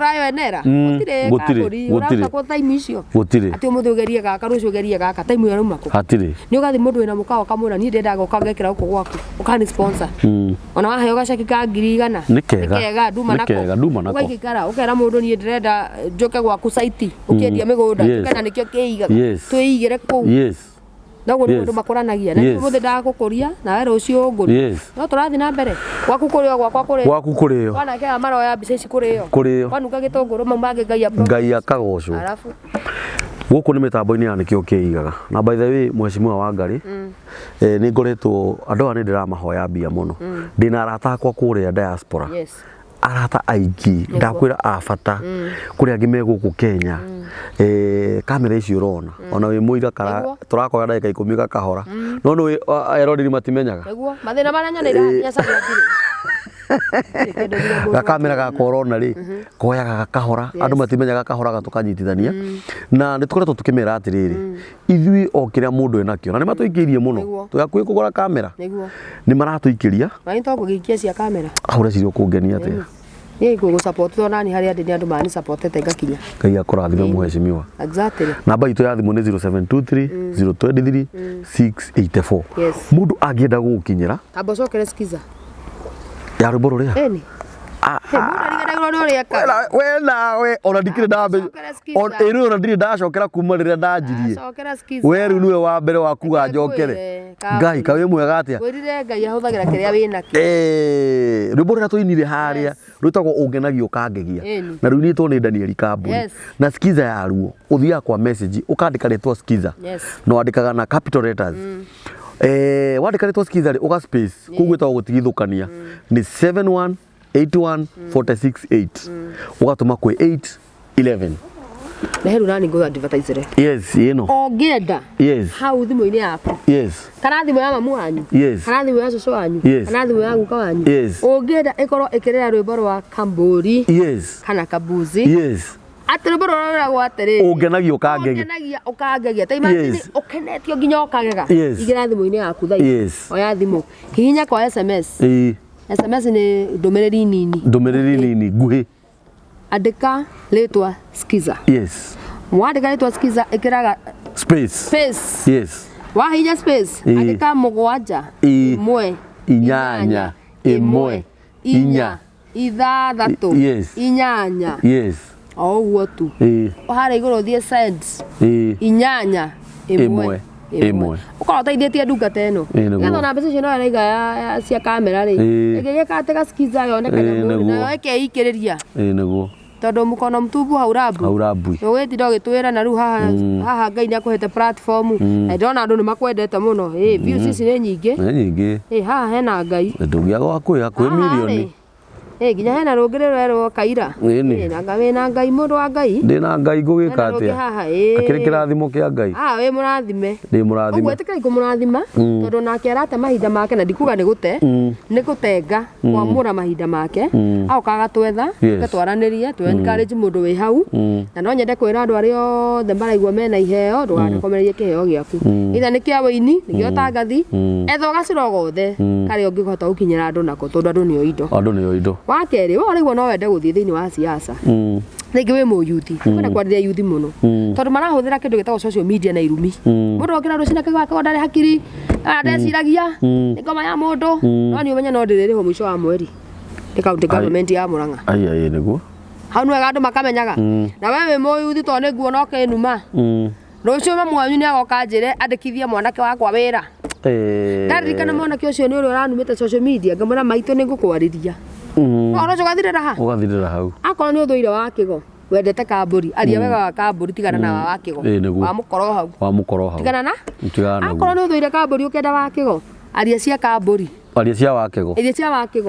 gutire urauta ko time icio gutire ati umuthi ugerie gaka rucio ugerie gaka time yo rumako hatire ni ugathi mundu wina mukao kamura ni ndenda goka ngekira uko gwaku ukani sponsor ona wahe ugacaki ka 100 nikega nduma nako ugaikara ukera mundu ni ndenda njoke gwaku site ukiendia migunda kana nikio kiigaga tuigire ku Ndago ni mundu makoranagia na muthe ndagukuria na we rucio nguri no turathi na mbere gwaku kurio gwaku kurio wana ke amaro ya bica ici kurio wanuka gitunguru mau mange ngai akagocwo alafu guku ni mitambo-ini ya nikio kiigaga na by the way mheshimiwa Wangari ni ngoretwo andu aya ni ndiramahoya mbia muno ndina arata akwa kuria diaspora arata aingĩ ndakwĩra abata kũrĩa angĩ me gũkũ Kenya kamera ici ũrona ona wĩ mũira tũrakoya ndagĩka 10 gakahora no nĩ eroreri matimenyaga nĩguo mathĩna marĩa nyoneire nyacaria gakamera gakwa ũrona rĩ koyaga gakahora andũ matimenyaga gakahora gatukanyitithania na nĩ tũkoretwo tũkĩmera atĩrĩrĩ ithuĩ o kĩrĩa mũndũ enakĩo na nĩ matũikĩirie mũno tũgakuĩ kũgũra kamera nĩ maratũikĩria na nĩ tũkũgĩikia cia kamera ahũra cirio kũngenia atĩa ni go support to nani hari andi ni andu mani support te ngakinya ngai akũrathime mheshimiwa exactly namba itu ya thimu ni 0723 023 684 mundu angĩenda gũkinyĩra abo cokere skiza ya rwĩmbo rũrĩa eni we nawe ona ndikire ndambe ona ndire ndacokera kuma rĩrĩa ndanjirie we rĩu niwe wa mbere wa kuga njokere ngai kawe mwega atĩa wĩrire ngai ahũthagĩra kĩrĩa wĩna kĩo rwĩmbo rũrĩa tũinire harĩa rwĩtagwo ũngenagia ũkangegia na rũinĩtwo nĩ Daniel Kamburi na skiza ya ruo ũthiaga kwa message ũkandĩka rĩtwa skiza no wandĩkaga na capital letters wandĩka rĩtwa skiza rĩ ũga space kũu gwĩtagwo gũtigithũkania nĩ 7181468 ugatuma kwe 811 Neheru nani go advertise re yes ino ongenda hau thimu-ini yaku kana thimu ya mamu wanyu kana thimu ya cucu wanyu kana thimu ya guka wanyu ongenda ikorwo ikirira rwimbo rwa Kamburi kana Kabuzi ati rwimbo rwa gwatere ungenagia ukangegia taimani ukenetio nginya ukagega igira thimu-ini yaku thai oya thimu hihinya kwa SMS SMS ni ndumiriri nini nguhi andika letwa skiza wandika letwa skiza ikiraga space wahinya space andika mugwanja imwe inyanya imwe inya ithathatu inyanya oguo tu hara iguru thie cents inyanya imwe ukorwo taithĩtie ndungata ĩno ngetha na mbeca icio no araiga ya cia kamera rĩ ĩngĩgĩka atĩ gaskiza yonekane mũndũ nayo ĩkeikĩrĩria nĩguo tondũ mũkono mtubu haurabu ũgĩtinda ũgĩtwĩra na rĩu haha Ngai nĩakũhete platform na ndĩrona andũ nĩ makwendete mũno views ici nĩ nyingĩ haha hena Ngai ndũngĩaga kwĩ milioni nginya hena rũngĩrĩ rwerwo kaira na wĩna Ngai mũndũ wa Ngai ndĩna Ngai ngũgĩka atĩa akĩrĩ kĩrathimo kĩa Ngai wĩ mũrathime ndĩ mũrathime ũguo ĩtĩkai kũmũrathima tondũ nake arate mahinda make na ndikuga nĩ gũtenga kwamũra mahinda make aũkaga twetha tũtwaranĩrie tũ encourage mũndũ wĩ hau na no nyende kwĩra andũ arĩa othe maraigua mena iheo ndũgakomererie kĩheo gĩaku itha nĩ kĩa wĩini nĩkĩo tangathi etha ũgacĩra gothe karĩa ũngĩhota gũkinyĩra andũ nako tondũ andũ nĩo indo wakeri wa rĩgwo no wende gũthiĩ thĩinĩ wa siasa rĩngĩ wĩ mũyuthi kwenda kwarĩria yuthi mũno tondũ marahũthĩra kĩndũ gĩtagwo social media na irumi mũndũ okĩra rũciinĩ akĩgwaka ndarĩ hakiri ndeciragia nĩ ngoma ya mũndũ no nĩ ũmenye no ndĩrĩrĩhwo mũico wa mweri nĩ county government ya Mũrang'a nĩguo hau nĩwega andũ makamenyaga na we wĩ mũyuthi tondũ nĩ nguona ũkĩnuma rũciũ mami wanyu nĩ agoka njĩre andĩkithie mwanake wakwa wĩra ndaririkana mwanake ũcio nĩ ũrĩa ũranumĩte social media ngamwĩra maitũ nĩ ngũkwarĩria ugathirira hau akorwo ni uthuire wa kigo wendete Kamburi aria wega wa Kamburi tigana na wa kigo wa mukoro hau tigana na akorwo ni uthuire Kamburi ukenda wa kigo aria cia Kamburi aria cia wa kigo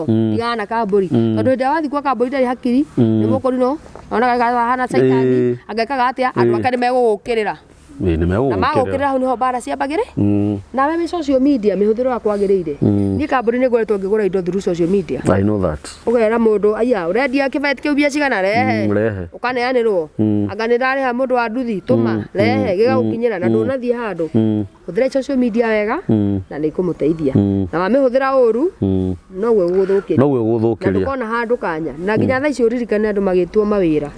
tigana na Kamburi tondu ndio wathi kwa Kamburi ndari hakiri ni mukori no ona hana saitani agekaga atia andu akani megugukirira na magukirira hau niho bara ciambagire na we social media mihũthĩro ya kwagĩrĩire ni Kamburi nĩ ngoretwo ngĩgũra indo through social media I know that ũgera mũndũ aya ũrendia kĩbeti kĩu bia cigana rehe ũkaneanĩrwo anga nĩ ndarĩha mũndũ wa nduthi tũma rehe gĩgagũkinyĩra na ndũnathiĩ handũ Huthira social media wega na nĩ ikũmũteithia. Na wamĩhũthĩra ũru noguo ũgũthũkĩria. Noguo ũgũthũkĩria. Na ndũkona handũ kanya. Na nginya thaa ici ũririkane andũ magĩtwo mawĩra.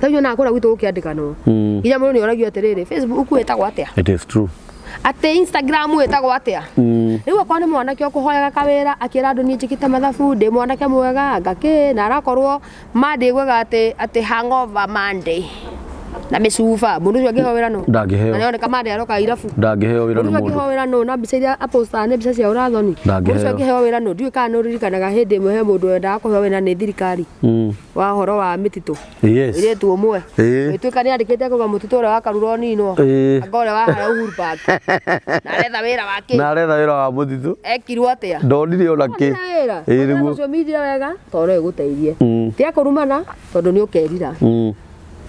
Tayũ na kũra gwitũ gũkĩandĩkanwo. Nginya mũndũ nĩ oragio atĩrĩrĩ, Facebook wĩtagwo atĩa? It is true. Ate Instagram wĩtagwo atĩa? Rĩu akorwo nĩ mwanake ũkũhoyaga kawĩra akĩra andũ niĩ njĩkĩte mathabu ndĩ mwanake mwega ngakĩ na arakorwo Monday gwega atĩ hangover Monday na mĩcuba mũndũ ũcio angĩheo wĩra no ndangĩheo na nĩoneka Monday aroka irabu ndangĩheo wĩra nĩ mũndũ angĩheo wĩra no na mbica iria aposta nĩ mbica cia ũrathoni mũndũ ũcio angĩheo wĩra no ndiũĩ kana nĩũririkanaga hĩndĩ ĩmwe he mũndũ wendaga kũheo wĩra nĩ thirikari wa ũhoro wa mĩtitũ ĩrĩtu ũmwe gĩtuĩka nĩ andĩkĩte kũga mũtitũ ũrĩa wa Karura ũninwo anga ũrĩa wahara Uhuru Park na aretha wĩra wake na aretha wĩra wa mũtitũ ekirwo atĩa ndonire ona kĩ nĩguo social media wega tondũ ĩgũteithie tia kũrumana tondũ nĩ ũkerira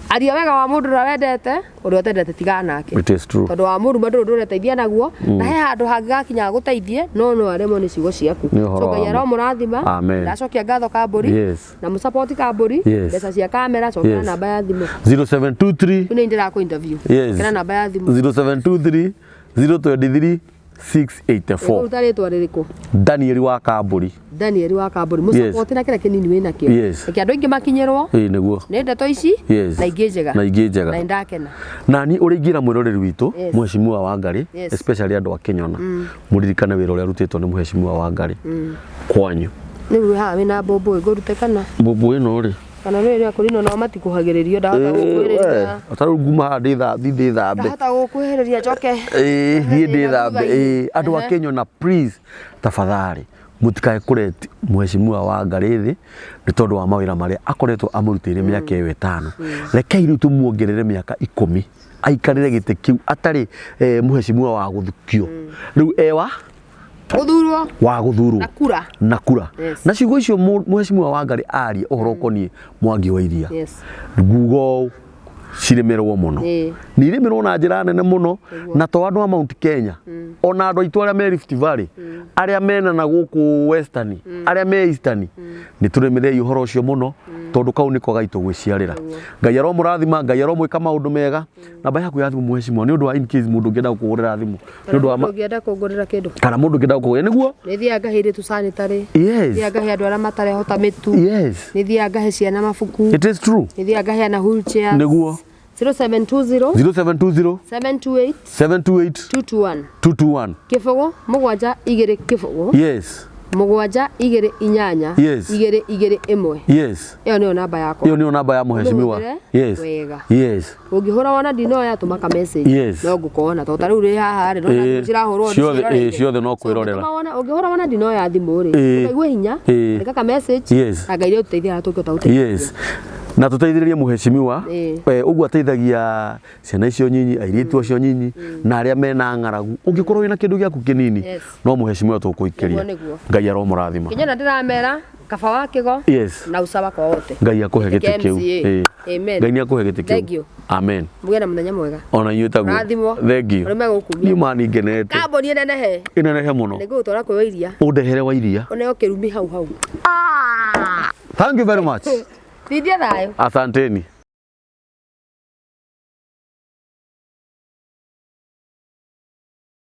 aria wega wa mũndũ ũrĩa wendete ũrĩa ũtendete tigana nake. It is true. Tondũ wa mũndũ mũndũ ndũreteithia naguo na he handũ hangĩgakinya gũteithie no aremwo nĩ ciugo ciaku. So Ngai aromũrathima ndacokia ngatho Kambũri na mũsupport Kambũri mbeca cia kamera cokia namba ya thimũ 0723 nĩ ndĩrakũ interview kena namba ya thimũ 0723 023 684 utarĩtwa rĩrĩkũ Daniel wa Kambũri mũsupport na kĩrĩa kĩnini wĩna kĩo reke andũ aingĩ makinyĩrwo nĩguo nĩ ndeto ici na ingĩ njega na ndakena na ni ũrĩngĩra mwĩroreri witũ Mheshimiwa Wangari especially andũ a Kenyona mũririkane wĩra ũrĩa arutĩtwo nĩ Mheshimiwa Wangari kwanyu rĩu haha wĩna mbũmbũ ngũrute kana mbũmbũ ĩno rĩ kana rĩrĩa kũrino no matikũhagĩrĩrio ndahota gũkwĩrĩria atarũ nguma ndĩ thambe ndahota gũkwĩrĩria njoke thiĩ ndĩ thambe andũ a Kenyona please tafadhali mutikae kureti Mheshimiwa Wangari thĩ nĩ tondũ wa mawĩra marĩa akoretwo amũrutĩire mĩaka ĩyo 5 rekei rĩu tumuongerere mĩaka 10 aikarĩre gĩtĩ kĩu atarĩ Mheshimiwa wa gũthukio rĩu ewa gũthurwo wa gũthurwo na kura na ciugo icio Mheshimiwa Wangari arie ũhoro ũkoniĩ Mwangi wa Iria ngugo ciremerwo muno ni iremerwo na njĩra nene muno na to andũ a Mount Kenya ona andũ aitũ arĩa me Rift Valley arĩa mena na gũkũ Western arĩa me Eastern nĩ turemerei ũhoro ũcio muno tondũ kau nĩko gaitũ gwĩciarĩra Ngai aromũrathima Ngai aromwĩka maũndũ mega namba yaku ya thimũ Mheshimiwa nĩ ũndũ wa in case mũndũ ũngĩenda gũkũgũrĩra thimũ nĩ ũndũ wa ũngĩenda kũngũrĩra kĩndũ kana mũndũ ũngĩenda gũkũgũrĩra nĩguo nĩ thiaga ngahĩrĩ tu sanitary nĩ thiaga ngahe andũ arĩa matarehota mĩtu nĩ thiaga ngahe ciana mabuku it is true nĩ thiaga ngahe na wheelchair nĩguo 0720 728 221 Kĩbũgũ 72 Kĩbũgũ mũgwanja igĩrĩ inyanya igĩrĩ igĩrĩ ĩmwe ĩyo nĩyo namba yakwa ĩyo nĩyo namba ya Mheshimiwa wega ũngĩhũra wona ndinoya tũmaka message no ngũkona tondũ rĩu rĩ haha rĩ no cirahũrwo ciothe no kwĩrorera ũngĩhũra wona ndinoya thimũ rĩ ũkaigua hinya andĩka ka message na Ngai ũteithia tũkĩota ũteithia na tũteithĩrĩrie Mheshimiwa ũguo ateithagia ciana icio nyinyi airĩtu acio nyinyi na arĩa mena ng'aragu ũngĩkorwo wĩna kĩndũ gĩaku kĩnini no Mheshimiwa tũkũikĩria Ngai aromũrathima kinyana ndĩramera kaba wa kĩgo na usawa kwa wote Ngai akũhe gĩtĩ kĩu Ngai nĩ akũhe gĩtĩ kĩu amen mugĩe na mũthenya mwega ona inyuĩ taguo thank you niĩ mani ngenete Kambũri ĩnenehe mũno nĩngũgũtwara kwĩ wa iria ũndehere wa iria ũneo kĩrumi hau thank you very much Asanteni.